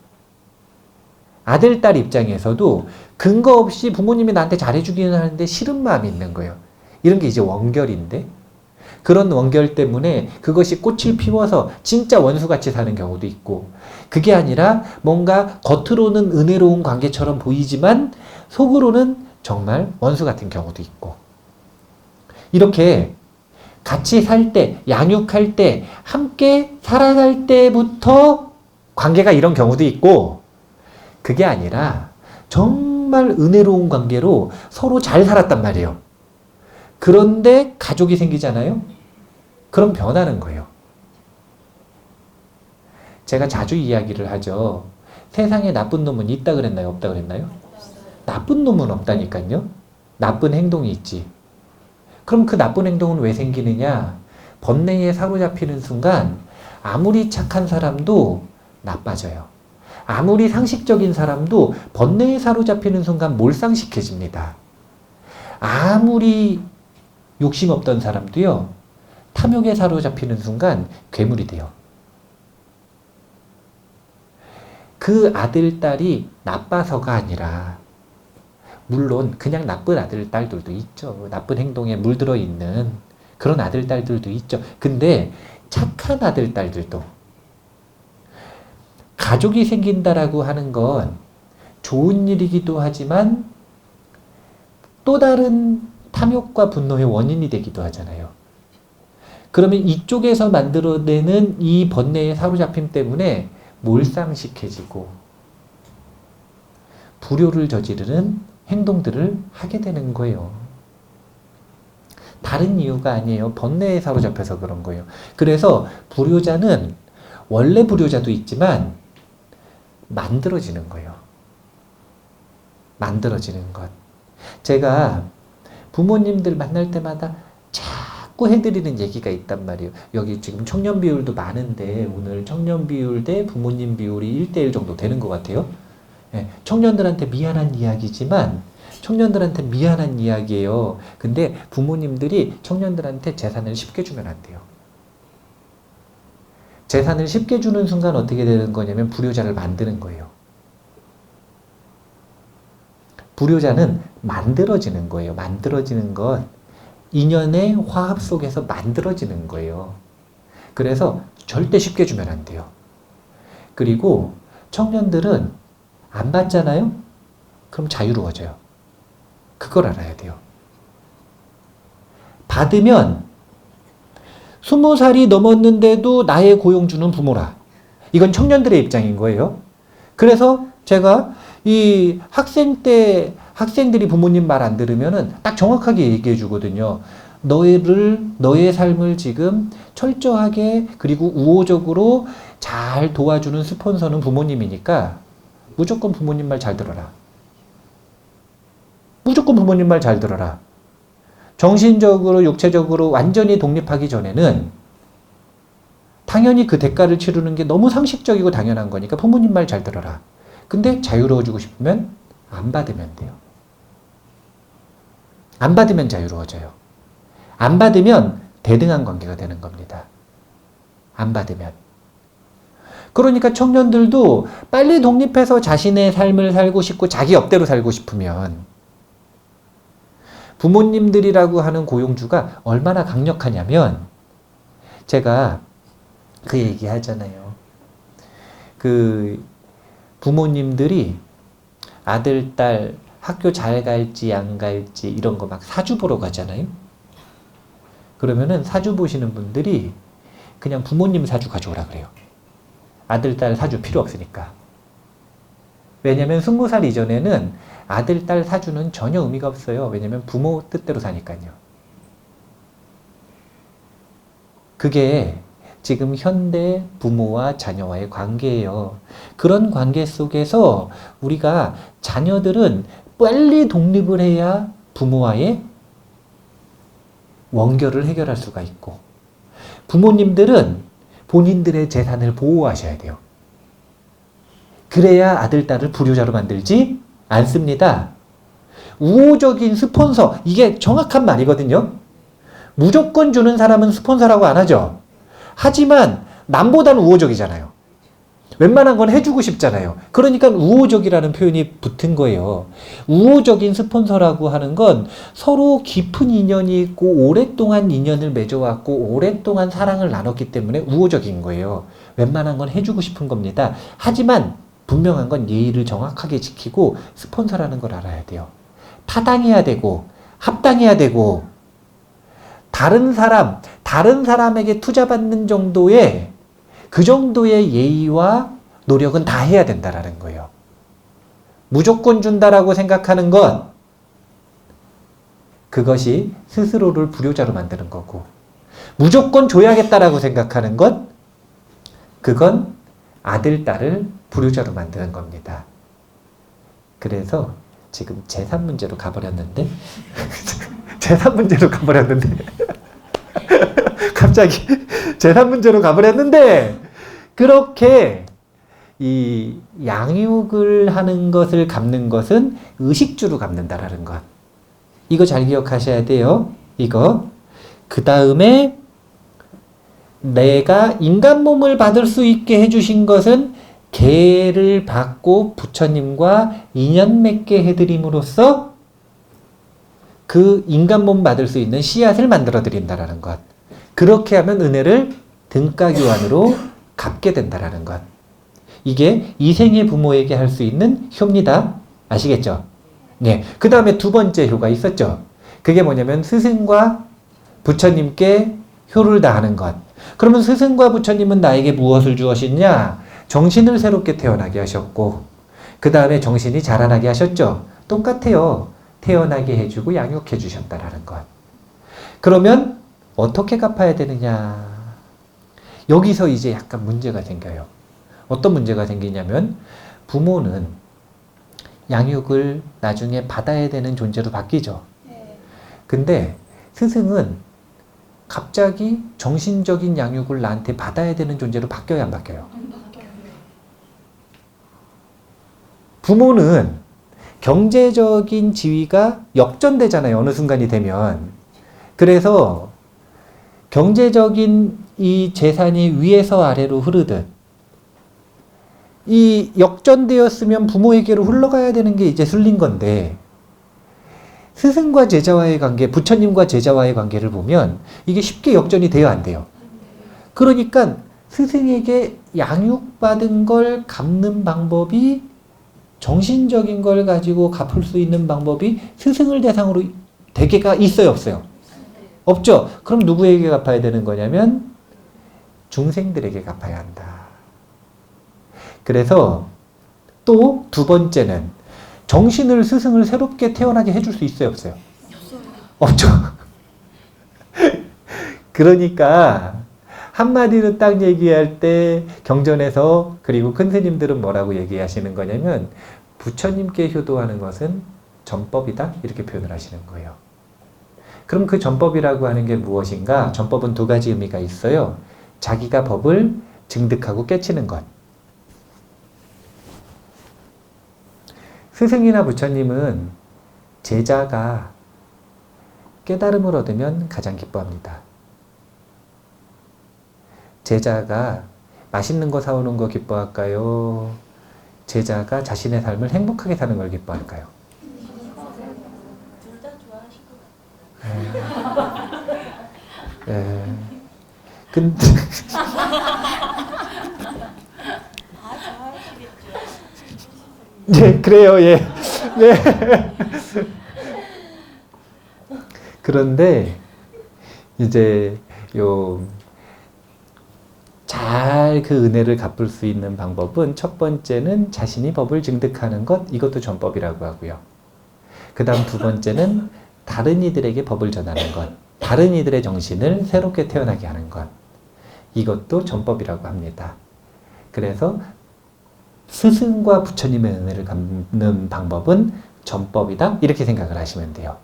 아들, 딸 입장에서도 근거 없이 부모님이 나한테 잘해주기는 하는데 싫은 마음이 있는 거예요. 이런 게 이제 원결인데 그런 원결 때문에 그것이 꽃을 피워서 진짜 원수같이 사는 경우도 있고 그게 아니라 뭔가 겉으로는 은혜로운 관계처럼 보이지만 속으로는 정말 원수 같은 경우도 있고 이렇게 같이 살 때, 양육할 때, 함께 살아갈 때부터 관계가 이런 경우도 있고 그게 아니라 정말 은혜로운 관계로 서로 잘 살았단 말이에요. 그런데 가족이 생기잖아요? 그럼 변하는 거예요. 제가 자주 이야기를 하죠. 세상에 나쁜 놈은 있다 그랬나요? 없다 그랬나요? 나쁜 놈은 없다니까요. 나쁜 행동이 있지. 그럼 그 나쁜 행동은 왜 생기느냐? 번뇌에 사로잡히는 순간 아무리 착한 사람도 나빠져요. 아무리 상식적인 사람도 번뇌에 사로잡히는 순간 몰상식해집니다. 아무리 욕심 없던 사람도요. 탐욕에 사로잡히는 순간 괴물이 돼요. 그 아들, 딸이 나빠서가 아니라 물론 그냥 나쁜 아들, 딸들도 있죠. 나쁜 행동에 물들어 있는 그런 아들, 딸들도 있죠. 근데 착한 아들, 딸들도 가족이 생긴다라고 하는 건 좋은 일이기도 하지만 또 다른 탐욕과 분노의 원인이 되기도 하잖아요. 그러면 이쪽에서 만들어내는 이 번뇌의 사로잡힘 때문에 몰상식해지고 불효를 저지르는 행동들을 하게 되는 거예요. 다른 이유가 아니에요. 번뇌에 사로잡혀서 그런 거예요. 그래서 불효자는 원래 불효자도 있지만 만들어지는 거예요. 만들어지는 것. 제가 부모님들 만날 때마다 자꾸 해드리는 얘기가 있단 말이에요. 여기 지금 청년 비율도 많은데 오늘 청년 비율 대 부모님 비율이 1대1 정도 되는 것 같아요. 예, 청년들한테 미안한 이야기지만 청년들한테 미안한 이야기예요. 근데 부모님들이 청년들한테 재산을 쉽게 주면 안 돼요. 재산을 쉽게 주는 순간 어떻게 되는 거냐면 불효자를 만드는 거예요. 불효자는 만들어지는 거예요. 만들어지는 것. 인연의 화합 속에서 만들어지는 거예요. 그래서 절대 쉽게 주면 안 돼요. 그리고 청년들은 안 받잖아요? 그럼 자유로워져요. 그걸 알아야 돼요. 받으면 20살이 넘었는데도 나의 고용주는 부모라. 이건 청년들의 입장인 거예요. 그래서 제가 이 학생 때 학생들이 부모님 말 안 들으면은 딱 정확하게 얘기해 주거든요. 너의 삶을 지금 철저하게 그리고 우호적으로 잘 도와주는 스폰서는 부모님이니까 무조건 부모님 말 잘 들어라. 무조건 부모님 말 잘 들어라. 정신적으로, 육체적으로 완전히 독립하기 전에는 당연히 그 대가를 치르는 게 너무 상식적이고 당연한 거니까 부모님 말 잘 들어라. 근데 자유로워지고 싶으면 안 받으면 돼요. 안 받으면 자유로워져요. 안 받으면 대등한 관계가 되는 겁니다. 안 받으면. 그러니까 청년들도 빨리 독립해서 자신의 삶을 살고 싶고 자기 업대로 살고 싶으면 부모님들이라고 하는 고용주가 얼마나 강력하냐면 제가 그 얘기 하잖아요. 그 부모님들이 아들, 딸 학교 잘 갈지 안 갈지 이런 거 막 사주 보러 가잖아요. 그러면은 사주 보시는 분들이 그냥 부모님 사주 가져오라 그래요. 아들, 딸 사주 필요 없으니까. 왜냐면 20살 이전에는 아들, 딸 사주는 전혀 의미가 없어요. 왜냐면 부모 뜻대로 사니까요. 그게 지금 현대 부모와 자녀와의 관계예요. 그런 관계 속에서 우리가 자녀들은 빨리 독립을 해야 부모와의 원결을 해결할 수가 있고 부모님들은 본인들의 재산을 보호하셔야 돼요. 그래야 아들, 딸을 불효자로 만들지 않습니다. 우호적인 스폰서, 이게 정확한 말이거든요. 무조건 주는 사람은 스폰서라고 안 하죠. 하지만 남보다는 우호적이잖아요. 웬만한 건 해주고 싶잖아요. 그러니까 우호적이라는 표현이 붙은 거예요. 우호적인 스폰서라고 하는 건 서로 깊은 인연이 있고 오랫동안 인연을 맺어왔고 오랫동안 사랑을 나눴기 때문에 우호적인 거예요. 웬만한 건 해주고 싶은 겁니다. 하지만 분명한 건 예의를 정확하게 지키고 스폰서라는 걸 알아야 돼요. 타당해야 되고 합당해야 되고 다른 사람에게 투자받는 정도의 그 정도의 예의와 노력은 다 해야 된다라는 거예요. 무조건 준다라고 생각하는 건 그것이 스스로를 불효자로 만드는 거고 무조건 줘야겠다라고 생각하는 건 그건 아들, 딸을 불효자로 만드는 겁니다. 그래서 지금 재산 문제로 가버렸는데 재산 문제로 가버렸는데 갑자기 재산 문제로 가버렸는데 그렇게 이 양육을 하는 것을 갚는 것은 의식주로 갚는다라는 것. 이거 잘 기억하셔야 돼요. 이거. 그 다음에 내가 인간 몸을 받을 수 있게 해주신 것은 계를 받고 부처님과 인연 맺게 해드림으로써 그 인간 몸 받을 수 있는 씨앗을 만들어 드린다라는 것. 그렇게 하면 은혜를 등가교환으로 갚게 된다라는 것. 이게 이생의 부모에게 할 수 있는 효입니다. 아시겠죠? 네. 그 다음에 두 번째 효가 있었죠. 그게 뭐냐면 스승과 부처님께 효를 다하는 것. 그러면 스승과 부처님은 나에게 무엇을 주었느냐? 정신을 새롭게 태어나게 하셨고 그 다음에 정신이 자라나게 하셨죠. 똑같아요. 태어나게 해주고 양육해 주셨다라는 것. 그러면 어떻게 갚아야 되느냐? 여기서 이제 약간 문제가 생겨요. 어떤 문제가 생기냐면 부모는 양육을 나중에 받아야 되는 존재로 바뀌죠. 근데 스승은 갑자기 정신적인 양육을 나한테 받아야 되는 존재로 바뀌어야 안 바뀌어요? 부모는 경제적인 지위가 역전되잖아요. 어느 순간이 되면. 그래서 경제적인 이 재산이 위에서 아래로 흐르듯 이 역전되었으면 부모에게로 흘러가야 되는 게 이제 슬린 건데 스승과 제자와의 관계, 부처님과 제자와의 관계를 보면 이게 쉽게 역전이 돼야 안 돼요. 그러니까 스승에게 양육받은 걸 갚는 방법이 정신적인 걸 가지고 갚을 수 있는 방법이 스승을 대상으로 대개가 있어요, 없어요? 없죠. 그럼 누구에게 갚아야 되는 거냐면 중생들에게 갚아야 한다. 그래서 또 두 번째는 정신을 스승을 새롭게 태어나게 해줄 수 있어요, 없어요? 없죠. 그러니까 한마디로 딱 얘기할 때 경전에서 그리고 큰 스님들은 뭐라고 얘기하시는 거냐면 부처님께 효도하는 것은 전법이다 이렇게 표현을 하시는 거예요. 그럼 그 전법이라고 하는 게 무엇인가? 전법은 두 가지 의미가 있어요. 자기가 법을 증득하고 깨치는 것. 스승이나 부처님은 제자가 깨달음을 얻으면 가장 기뻐합니다. 제자가 맛있는 거 사오는 거 기뻐할까요? 제자가 자신의 삶을 행복하게 사는 걸 기뻐할까요? 둘 다 좋아하실 것 같아요. 근데 네, 그래요, 예. 네. 그런데 이제 잘 그 은혜를 갚을 수 있는 방법은 첫 번째는 자신이 법을 증득하는 것, 이것도 전법이라고 하고요. 그 다음 두 번째는 다른 이들에게 법을 전하는 것, 다른 이들의 정신을 새롭게 태어나게 하는 것, 이것도 전법이라고 합니다. 그래서 스승과 부처님의 은혜를 갚는 방법은 전법이다 이렇게 생각을 하시면 돼요.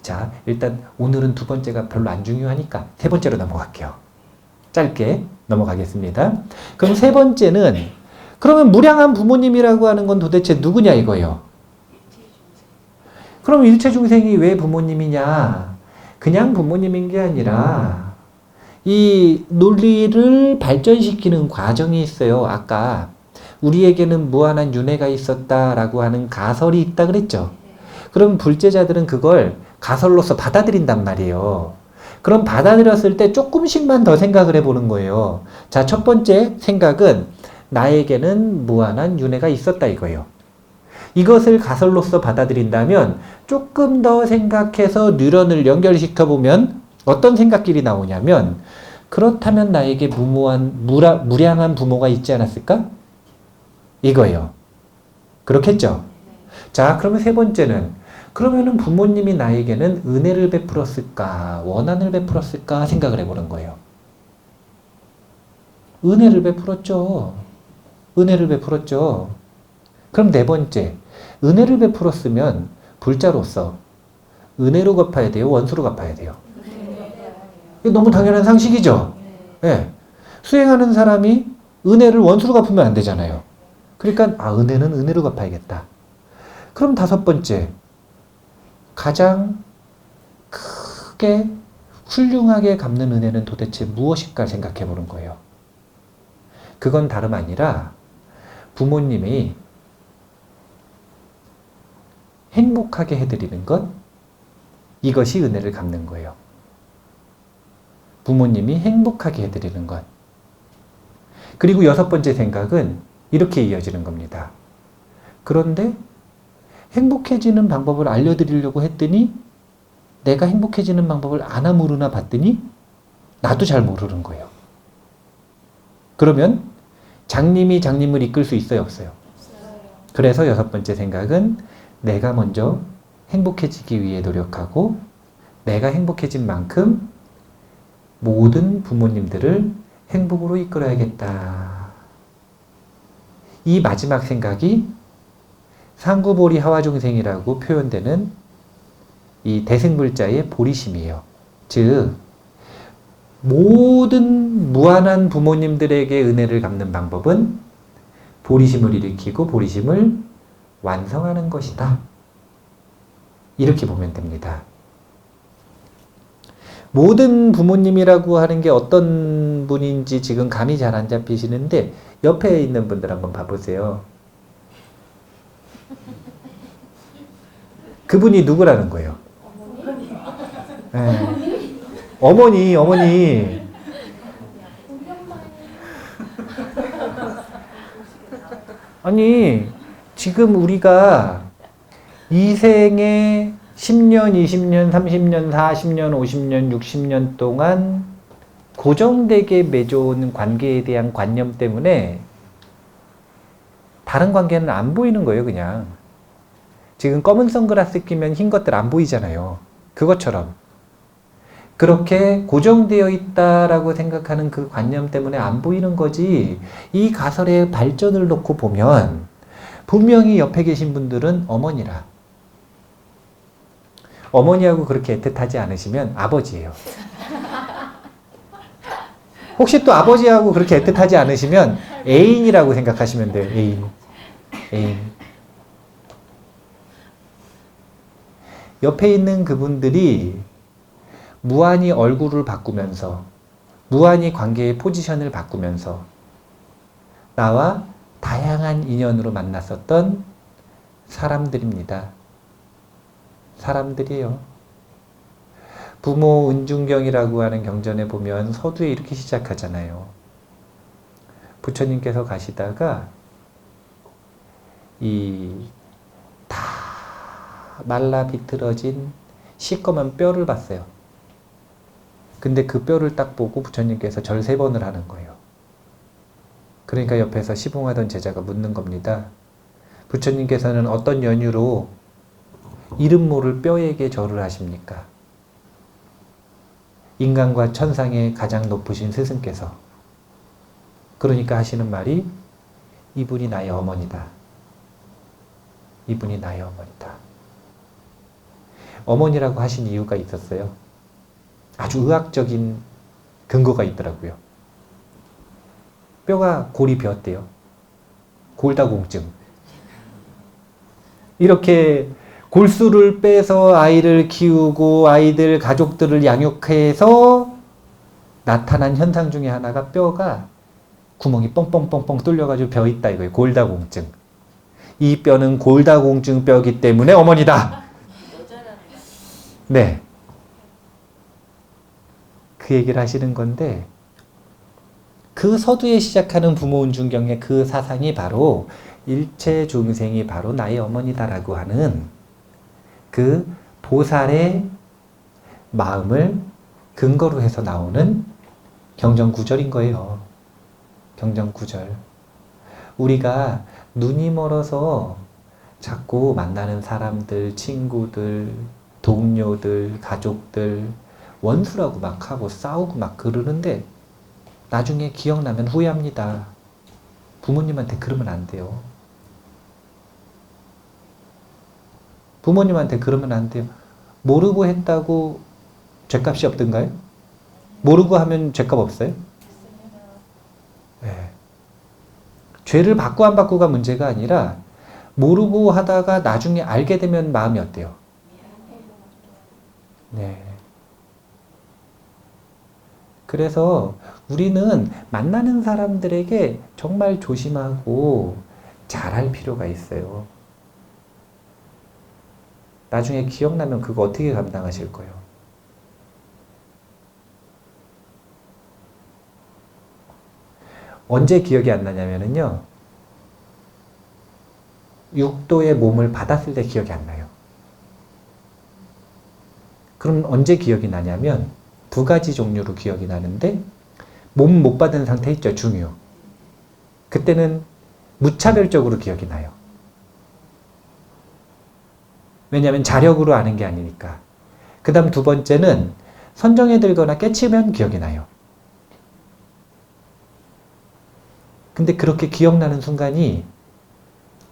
자, 일단 오늘은 두 번째가 별로 안 중요하니까 세 번째로 넘어갈게요. 짧게 넘어가겠습니다. 그럼 세 번째는 그러면 무량한 부모님이라고 하는 건 도대체 누구냐 이거예요. 그럼 일체 중생이 왜 부모님이냐? 그냥 부모님인 게 아니라 이 논리를 발전시키는 과정이 있어요. 아까 우리에게는 무한한 윤회가 있었다라고 하는 가설이 있다 그랬죠. 그럼 불제자들은 그걸 가설로서 받아들인단 말이에요. 그럼 받아들였을 때 조금씩만 더 생각을 해보는 거예요. 자, 첫 번째 생각은 나에게는 무한한 윤회가 있었다 이거예요. 이것을 가설로서 받아들인다면 조금 더 생각해서 뉴런을 연결시켜보면 어떤 생각길이 나오냐면 그렇다면 나에게 무량한 부모가 있지 않았을까? 이거예요. 그렇겠죠? 자, 그러면 세 번째는 그러면은 부모님이 나에게는 은혜를 베풀었을까? 원한을 베풀었을까? 생각을 해보는 거예요. 은혜를 베풀었죠. 은혜를 베풀었죠. 그럼 네 번째, 은혜를 베풀었으면 불자로서 은혜로 갚아야 돼요? 원수로 갚아야 돼요? 이거 너무 당연한 상식이죠? 네. 수행하는 사람이 은혜를 원수로 갚으면 안 되잖아요. 그러니까 은혜는 은혜로 갚아야겠다. 그럼 다섯 번째, 가장 크게 훌륭하게 갚는 은혜는 도대체 무엇일까 생각해 보는 거예요. 그건 다름 아니라 부모님이 행복하게 해드리는 것, 이것이 은혜를 갚는 거예요. 부모님이 행복하게 해드리는 것. 그리고 여섯 번째 생각은 이렇게 이어지는 겁니다. 그런데 행복해지는 방법을 알려드리려고 했더니 내가 행복해지는 방법을 아나 모르나 봤더니 나도 잘 모르는 거예요. 그러면 장님이 장님을 이끌 수 있어요, 없어요? 그래서 여섯 번째 생각은 내가 먼저 행복해지기 위해 노력하고 내가 행복해진 만큼 모든 부모님들을 행복으로 이끌어야겠다. 이 마지막 생각이 상구보리 하와중생이라고 표현되는 이 대승불자의 보리심이에요. 즉 모든 무한한 부모님들에게 은혜를 갚는 방법은 보리심을 일으키고 보리심을 완성하는 것이다. 이렇게 보면 됩니다. 모든 부모님이라고 하는 게 어떤 분인지 지금 감이 잘 안 잡히시는데 옆에 있는 분들 한번 봐보세요. 그분이 누구라는 거예요? 어머니? 네. 어머니, 어머니. 우리 엄마의 아니, 지금 우리가 이 생에 10년, 20년, 30년, 40년, 50년, 60년 동안 고정되게 맺어온 관계에 대한 관념 때문에 다른 관계는 안 보이는 거예요, 그냥. 지금 검은 선글라스 끼면 흰 것들 안 보이잖아요. 그것처럼. 그렇게 고정되어 있다라고 생각하는 그 관념 때문에 안 보이는 거지. 이 가설의 발전을 놓고 보면 분명히 옆에 계신 분들은 어머니라. 어머니하고 그렇게 애틋하지 않으시면 아버지예요. 혹시 또 아버지하고 그렇게 애틋하지 않으시면 애인이라고 생각하시면 돼요. 애인. 애인. 옆에 있는 그분들이 무한히 얼굴을 바꾸면서, 무한히 관계의 포지션을 바꾸면서 나와 다양한 인연으로 만났었던 사람들입니다. 사람들이에요. 부모 은중경이라고 하는 경전에 보면 서두에 이렇게 시작하잖아요. 부처님께서 가시다가 이 다 말라 비틀어진 시꺼먼 뼈를 봤어요. 근데 그 뼈를 딱 보고 부처님께서 절 3번을 하는 거예요. 그러니까 옆에서 시봉하던 제자가 묻는 겁니다. 부처님께서는 어떤 연유로 이름 모를 뼈에게 절을 하십니까? 인간과 천상의 가장 높으신 스승께서. 그러니까 하시는 말이 이분이 나의 어머니다. 이분이 나의 어머니다. 어머니라고 하신 이유가 있었어요. 아주 의학적인 근거가 있더라고요. 뼈가 골이 베었대요. 골다공증. 이렇게 골수를 빼서 아이를 키우고 아이들 가족들을 양육해서 나타난 현상 중에 하나가 뼈가 구멍이 뻥뻥뻥뻥 뚫려가지고 베어있다 이거예요. 골다공증. 이 뼈는 골다공증 뼈이기 때문에 어머니다. 네. 그 얘기를 하시는 건데 그 서두에 시작하는 부모 은중경의 그 사상이 바로 일체 중생이 바로 나의 어머니다라고 하는 그 보살의 마음을 근거로 해서 나오는 경전구절인 거예요. 경전구절. 우리가 눈이 멀어서 자꾸 만나는 사람들, 친구들, 동료들, 가족들 원수라고 막 하고 싸우고 막 그러는데 나중에 기억나면 후회합니다. 부모님한테 그러면 안 돼요. 부모님한테 그러면 안 돼요. 모르고 했다고 죄값이 없던가요? 모르고 하면 죄값 없어요? 네. 죄를 받고 안 받고가 문제가 아니라 모르고 하다가 나중에 알게 되면 마음이 어때요? 네. 그래서 우리는 만나는 사람들에게 정말 조심하고 잘할 필요가 있어요. 나중에 기억나면 그거 어떻게 감당하실 거예요? 언제 기억이 안 나냐면요. 육도의 몸을 받았을 때 기억이 안 나요. 그럼 언제 기억이 나냐면 2가지 종류로 기억이 나는데 몸 못 받은 상태 있죠. 중요. 그때는 무차별적으로 기억이 나요. 왜냐하면 자력으로 아는 게 아니니까. 그 다음 2번째는 선정해 들거나 깨치면 기억이 나요. 근데 그렇게 기억나는 순간이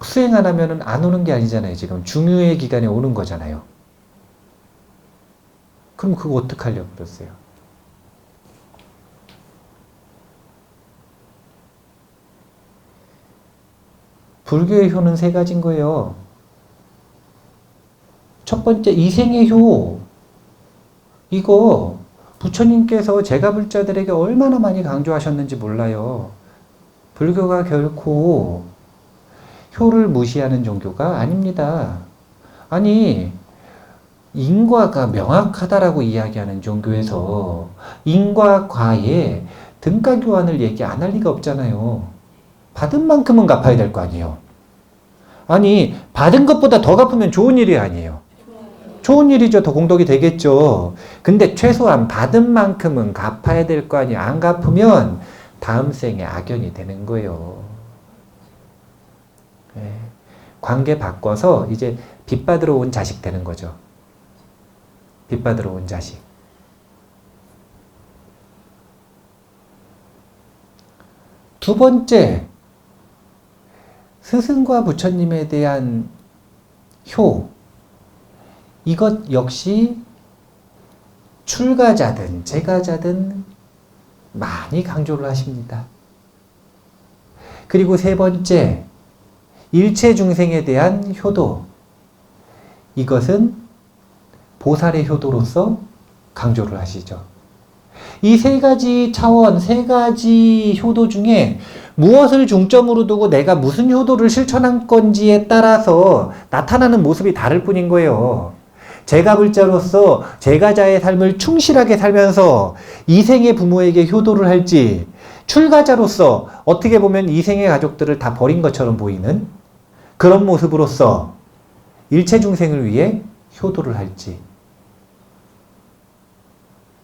수행 안 하면 안 오는 게 아니잖아요. 지금 중요의 기간에 오는 거잖아요. 그럼 그거 어떡하려고 그러세요? 불교의 효는 3가지인 거예요. 첫 번째, 이생의 효. 이거 부처님께서 제가불자들에게 얼마나 많이 강조하셨는지 몰라요. 불교가 결코 효를 무시하는 종교가 아닙니다. 아니, 인과가 명확하다라고 이야기하는 종교에서 인과 과에 등가 교환을 얘기 안 할 리가 없잖아요. 받은 만큼은 갚아야 될 거 아니에요. 아니, 받은 것보다 더 갚으면 좋은 일이 아니에요. 좋은 일이죠. 더 공덕이 되겠죠. 근데 최소한 받은 만큼은 갚아야 될 거 아니에요. 안 갚으면 다음 생에 악연이 되는 거예요. 네. 관계 바꿔서 이제 빚 받으러 온 자식 되는 거죠. 빚 받으러 온 자식. 두 번째, 스승과 부처님에 대한 효. 이것 역시 출가자든 재가자든 많이 강조를 하십니다. 그리고 세 번째, 일체 중생에 대한 효도. 이것은 보살의 효도로서 강조를 하시죠. 이 세 가지 차원, 세 가지 효도 중에 무엇을 중점으로 두고 내가 무슨 효도를 실천한 건지에 따라서 나타나는 모습이 다를 뿐인 거예요. 제가불자로서 제가자의 삶을 충실하게 살면서 이생의 부모에게 효도를 할지, 출가자로서 어떻게 보면 이생의 가족들을 다 버린 것처럼 보이는 그런 모습으로서 일체 중생을 위해 효도를 할지.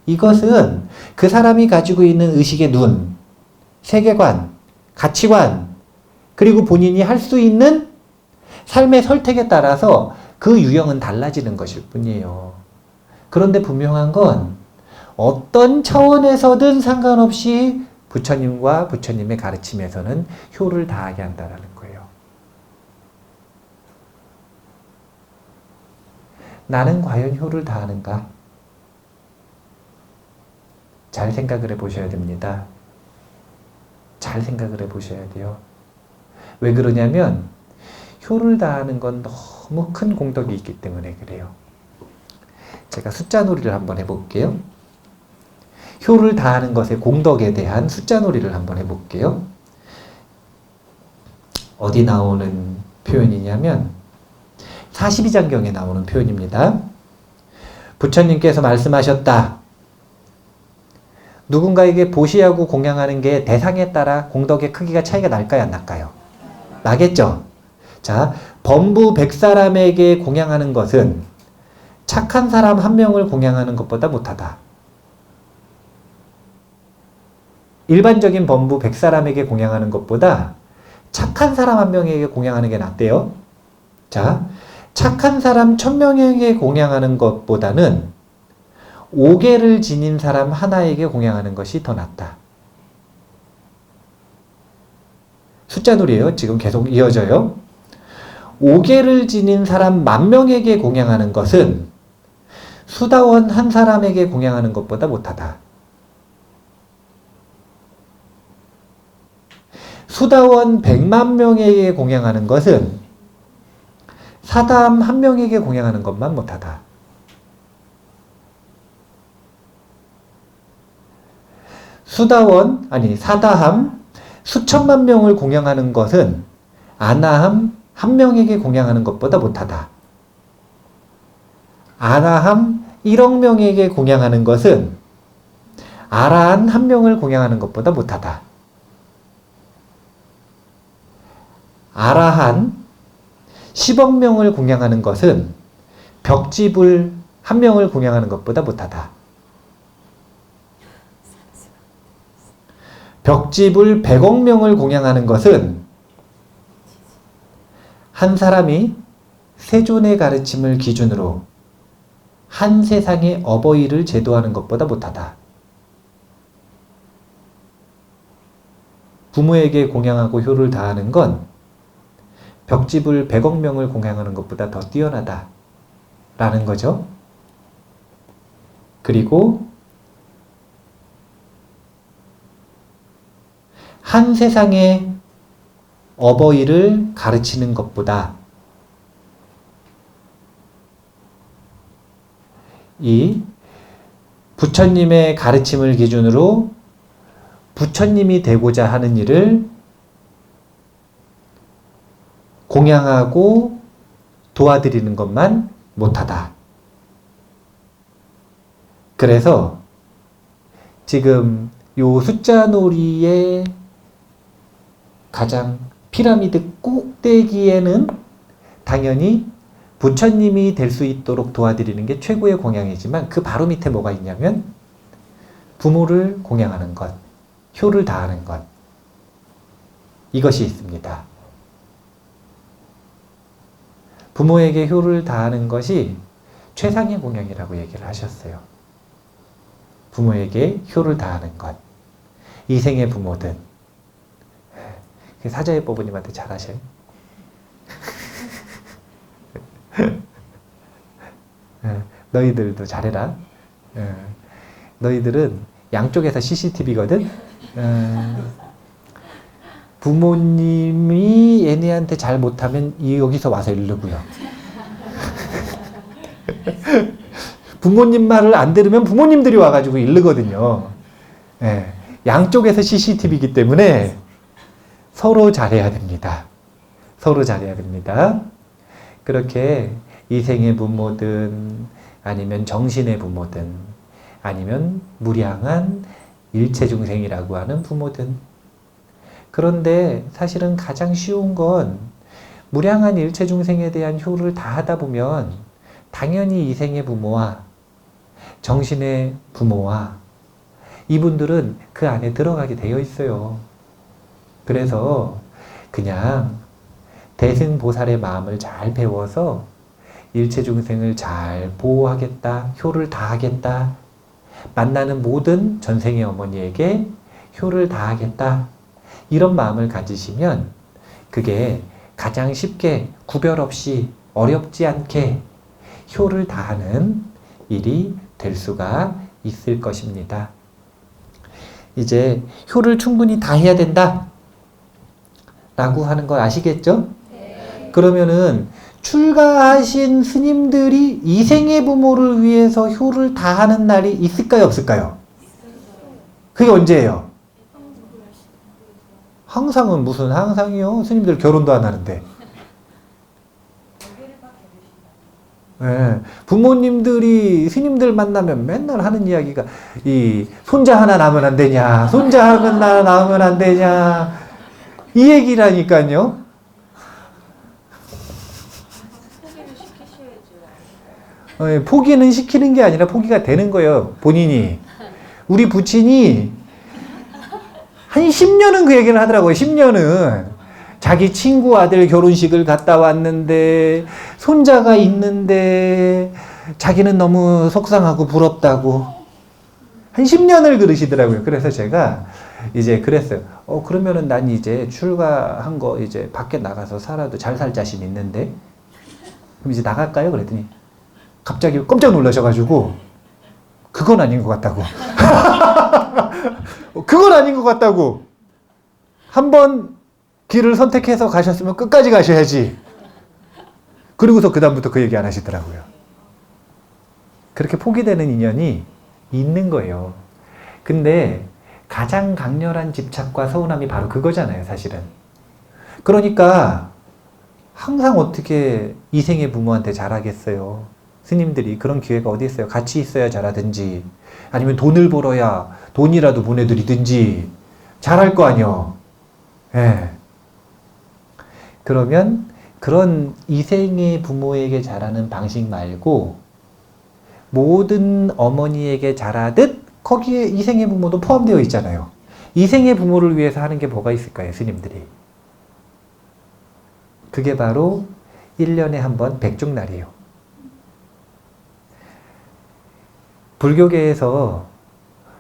이것은 그 사람이 가지고 있는 의식의 눈, 세계관, 가치관, 그리고 본인이 할 수 있는 삶의 선택에 따라서 그 유형은 달라지는 것일 뿐이에요. 그런데 분명한 건 어떤 차원에서든 상관없이 부처님과 부처님의 가르침에서는 효를 다하게 한다는 거예요. 나는 과연 효를 다하는가? 잘 생각을 해보셔야 됩니다. 잘 생각을 해보셔야 돼요. 왜 그러냐면 효를 다하는 건 너무 큰 공덕이 있기 때문에 그래요. 제가 숫자 놀이를 한번 해볼게요. 효를 다하는 것의 공덕에 대한 숫자 놀이를 한번 해볼게요. 어디 나오는 표현이냐면 42장경에 나오는 표현입니다. 부처님께서 말씀하셨다. 누군가에게 보시하고 공양하는 게 대상에 따라 공덕의 크기가 차이가 날까요? 안 날까요? 나겠죠? 자, 범부 100사람에게 공양하는 것은 착한 사람 한 명을 공양하는 것보다 못하다. 일반적인 범부 100사람에게 공양하는 것보다 착한 사람 한 명에게 공양하는 게 낫대요. 자, 착한 사람 1000명에게 공양하는 것보다는 5개를 지닌 사람 하나에게 공양하는 것이 더 낫다. 숫자 놀이에요. 지금 계속 이어져요. 5개를 지닌 사람 10,000명에게 공양하는 것은 수다원 한 사람에게 공양하는 것보다 못하다. 수다원 100만 명에게 공양하는 것은 사담 한 명에게 공양하는 것만 못하다. 사다함 수천만 명을 공양하는 것은 아나함 한 명에게 공양하는 것보다 못하다. 아나함 1억 명에게 공양하는 것은 아라한 한 명을 공양하는 것보다 못하다. 아라한 10억 명을 공양하는 것은 벽지불 한 명을 공양하는 것보다 못하다. 벽지불 100억 명을 공양하는 것은 한 사람이 세존의 가르침을 기준으로 한 세상의 어버이를 제도하는 것보다 못하다. 부모에게 공양하고 효를 다하는 건 벽지불 100억 명을 공양하는 것보다 더 뛰어나다 라는 거죠. 그리고 한 세상의 어버이를 가르치는 것보다 이 부처님의 가르침을 기준으로 부처님이 되고자 하는 일을 공양하고 도와드리는 것만 못하다. 그래서 지금 요 숫자 놀이의 가장 피라미드 꼭대기에는 당연히 부처님이 될 수 있도록 도와드리는 게 최고의 공양이지만 그 바로 밑에 뭐가 있냐면 부모를 공양하는 것, 효를 다하는 것, 이것이 있습니다. 부모에게 효를 다하는 것이 최상의 공양이라고 얘기를 하셨어요. 부모에게 효를 다하는 것. 이생의 부모든. 사자의 법부님한테 잘하셔요. 너희들도 잘해라. 너희들은 양쪽에서 CCTV거든. 부모님이 얘네한테 잘 못하면 여기서 와서 이르고요. 부모님 말을 안 들으면 부모님들이 와가지고 이르거든요. 양쪽에서 CCTV이기 때문에 서로 잘해야 됩니다. 서로 잘해야 됩니다. 그렇게 이생의 부모든 아니면 정신의 부모든 아니면 무량한 일체중생이라고 하는 부모든. 그런데 사실은 가장 쉬운 건 무량한 일체중생에 대한 효를 다하다 보면 당연히 이생의 부모와 정신의 부모와 이분들은 그 안에 들어가게 되어 있어요. 그래서 그냥 대승보살의 마음을 잘 배워서 일체중생을 잘 보호하겠다, 효를 다하겠다, 만나는 모든 전생의 어머니에게 효를 다하겠다, 이런 마음을 가지시면 그게 가장 쉽게 구별 없이 어렵지 않게 효를 다하는 일이 될 수가 있을 것입니다. 이제 효를 충분히 다해야 된다 라고 하는 걸 아시겠죠? 네. 그러면은 출가하신 스님들이 이생의 부모를 위해서 효를 다하는 날이 있을까요? 없을까요? 그게 언제예요? 항상은 무슨 항상이요? 스님들 결혼도 안 하는데. 네. 부모님들이 스님들 만나면 맨날 하는 이야기가 이 손자 하나 낳으면 안 되냐, 손자 하나 낳으면 안 되냐, 이 얘기라니까요. 포기는 시키는 게 아니라 포기가 되는 거예요. 본인이. 우리 부친이 한 10년은 그 얘기를 하더라고요. 10년은. 자기 친구 아들 결혼식을 갔다 왔는데 손자가 있는데 자기는 너무 속상하고 부럽다고 한 10년을 그러시더라고요. 그래서 제가 이제 그랬어요. 그러면은 난 이제 출가한 거 이제 밖에 나가서 살아도 잘 살 자신 있는데 그럼 이제 나갈까요? 그랬더니 갑자기 깜짝 놀라셔가지고 그건 아닌 것 같다고. 그건 아닌 것 같다고. 한번 길을 선택해서 가셨으면 끝까지 가셔야지. 그리고서 그 다음부터 그 얘기 안 하시더라고요. 그렇게 포기되는 인연이 있는 거예요. 근데 가장 강렬한 집착과 서운함이 바로 그거잖아요, 사실은. 그러니까 항상 어떻게 이생의 부모한테 잘하겠어요. 스님들이 그런 기회가 어디 있어요? 같이 있어야 잘하든지 아니면 돈을 벌어야 돈이라도 보내드리든지 잘할 거 아니요. 예. 그러면 그런 이생의 부모에게 잘하는 방식 말고 모든 어머니에게 잘하듯 거기에 이생의 부모도 포함되어 있잖아요. 이생의 부모를 위해서 하는 게 뭐가 있을까요? 스님들이. 그게 바로 1년에 한 번 백중날이에요. 불교계에서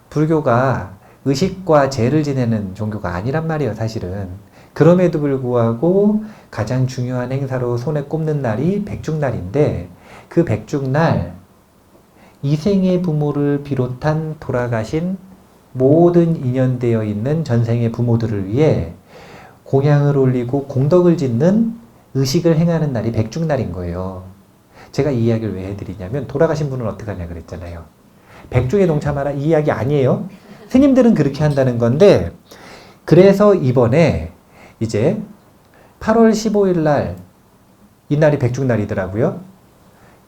불교가 의식과 죄를 지내는 종교가 아니란 말이에요, 사실은. 그럼에도 불구하고 가장 중요한 행사로 손에 꼽는 날이 백중날인데 그 백중날 이생의 부모를 비롯한 돌아가신 모든 인연되어 있는 전생의 부모들을 위해 공양을 올리고 공덕을 짓는 의식을 행하는 날이 백중날인 거예요. 제가 이 이야기를 왜 해드리냐면 돌아가신 분은 어떻게 하냐 그랬잖아요. 백중에 동참하라 이 이야기 아니에요. 스님들은 그렇게 한다는 건데 그래서 이번에 이제 8월 15일 날 이날이 백중날이더라고요.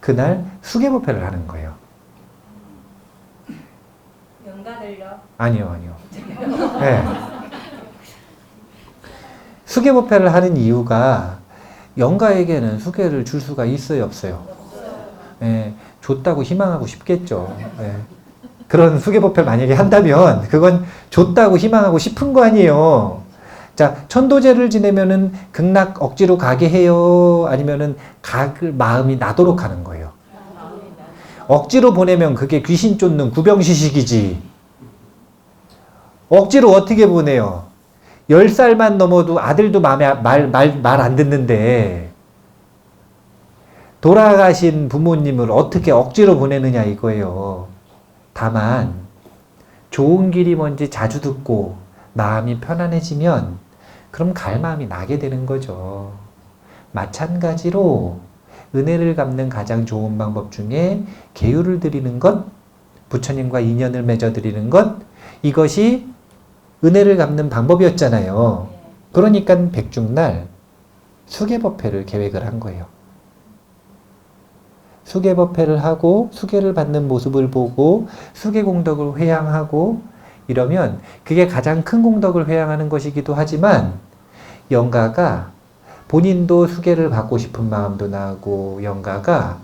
그날 수계법회를 하는 거예요. 연가들요? 아니요. 네. 수계법회를 하는 이유가 영가에게는 수계를 줄 수가 있어요, 없어요? 예, 줬다고 희망하고 싶겠죠. 예. 그런 수계법회를 만약에 한다면 그건 줬다고 희망하고 싶은 거 아니에요. 자, 천도제를 지내면은 극락 억지로 가게 해요? 아니면은 마음이 나도록 하는 거예요? 억지로 보내면 그게 귀신 쫓는 구병시식이지. 억지로 어떻게 보내요? 10살만 넘어도 아들도 말 안 듣는데 돌아가신 부모님을 어떻게 억지로 보내느냐 이거예요. 다만 좋은 길이 뭔지 자주 듣고 마음이 편안해지면 그럼 갈 마음이 나게 되는 거죠. 마찬가지로 은혜를 갚는 가장 좋은 방법 중에 계율을 드리는 것, 부처님과 인연을 맺어 드리는 것, 이것이 은혜를 갚는 방법이었잖아요. 그러니까 백중날 수계법회를 계획을 한 거예요. 수계법회를 하고 수계를 받는 모습을 보고 수계공덕을 회양하고 이러면 그게 가장 큰 공덕을 회양하는 것이기도 하지만 영가가 본인도 수계를 받고 싶은 마음도 나고 영가가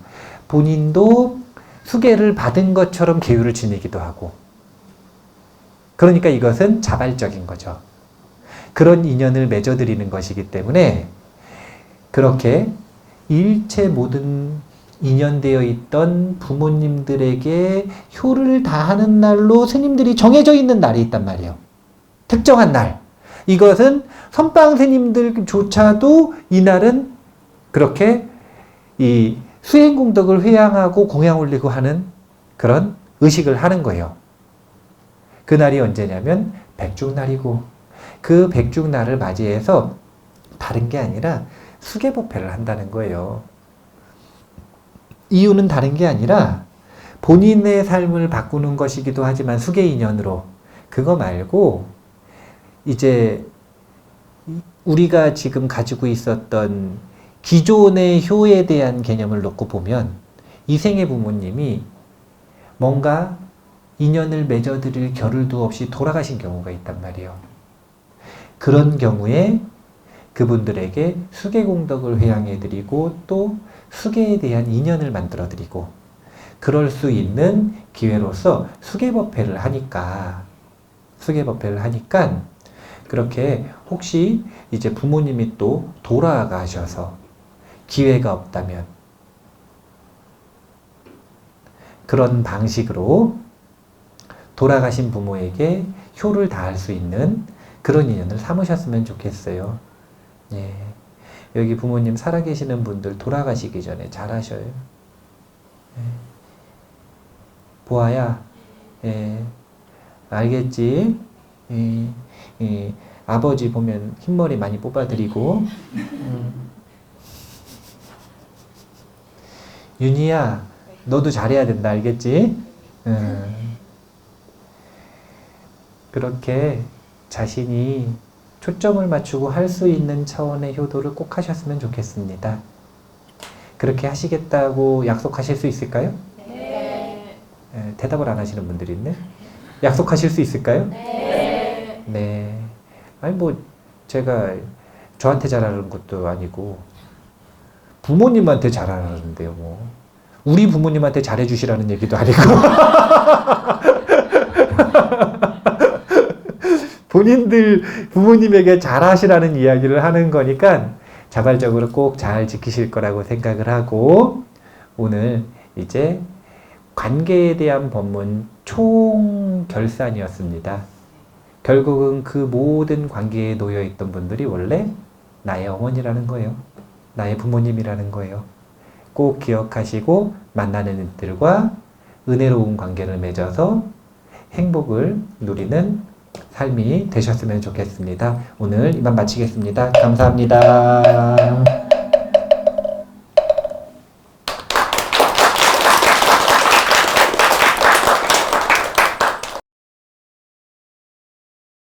본인도 수계를 받은 것처럼 계율을 지니기도 하고 그러니까 이것은 자발적인 거죠. 그런 인연을 맺어드리는 것이기 때문에 그렇게 일체 모든 인연되어 있던 부모님들에게 효를 다하는 날로 스님들이 정해져 있는 날이 있단 말이에요. 특정한 날. 이것은 선방 스님들조차도 이날은 그렇게 이 수행공덕을 회양하고 공양 올리고 하는 그런 의식을 하는 거예요. 그날이 언제냐면 백중날이고 그 백중날을 맞이해서 다른 게 아니라 수계법회를 한다는 거예요. 이유는 다른 게 아니라 본인의 삶을 바꾸는 것이기도 하지만 수계 인연으로 그거 말고 이제 우리가 지금 가지고 있었던 기존의 효에 대한 개념을 놓고 보면 이생의 부모님이 뭔가 인연을 맺어드릴 겨를도 없이 돌아가신 경우가 있단 말이에요. 그런 경우에 그분들에게 수계공덕을 회양해드리고 또 수계에 대한 인연을 만들어드리고 그럴 수 있는 기회로서 수계법회를 하니까 그렇게 혹시 이제 부모님이 또 돌아가셔서 기회가 없다면 그런 방식으로 돌아가신 부모에게 효를 다할 수 있는 그런 인연을 삼으셨으면 좋겠어요. 예. 여기 부모님 살아계시는 분들 돌아가시기 전에 잘하셔요. 예. 보아야, 예. 알겠지? 아버지 보면 흰머리 많이 뽑아드리고, 윤희야, 너도 잘해야 된다, 알겠지? 그렇게 자신이 초점을 맞추고 할 수 있는 차원의 효도를 꼭 하셨으면 좋겠습니다. 그렇게 하시겠다고 약속하실 수 있을까요? 네. 대답을 안 하시는 분들이 있네. 약속하실 수 있을까요? 네. 네. 아니 뭐 제가 저한테 잘하는 것도 아니고 부모님한테 잘하는데요. 뭐 우리 부모님한테 잘해주시라는 얘기도 아니고 본인들 부모님에게 잘하시라는 이야기를 하는 거니까 자발적으로 꼭 잘 지키실 거라고 생각을 하고 오늘 이제 관계에 대한 법문 총결산이었습니다. 결국은 그 모든 관계에 놓여 있던 분들이 원래 나의 어머니라는 거예요. 나의 부모님이라는 거예요. 꼭 기억하시고 만나는 이들과 은혜로운 관계를 맺어서 행복을 누리는 삶이 되셨으면 좋겠습니다. 오늘 이만 마치겠습니다. 감사합니다.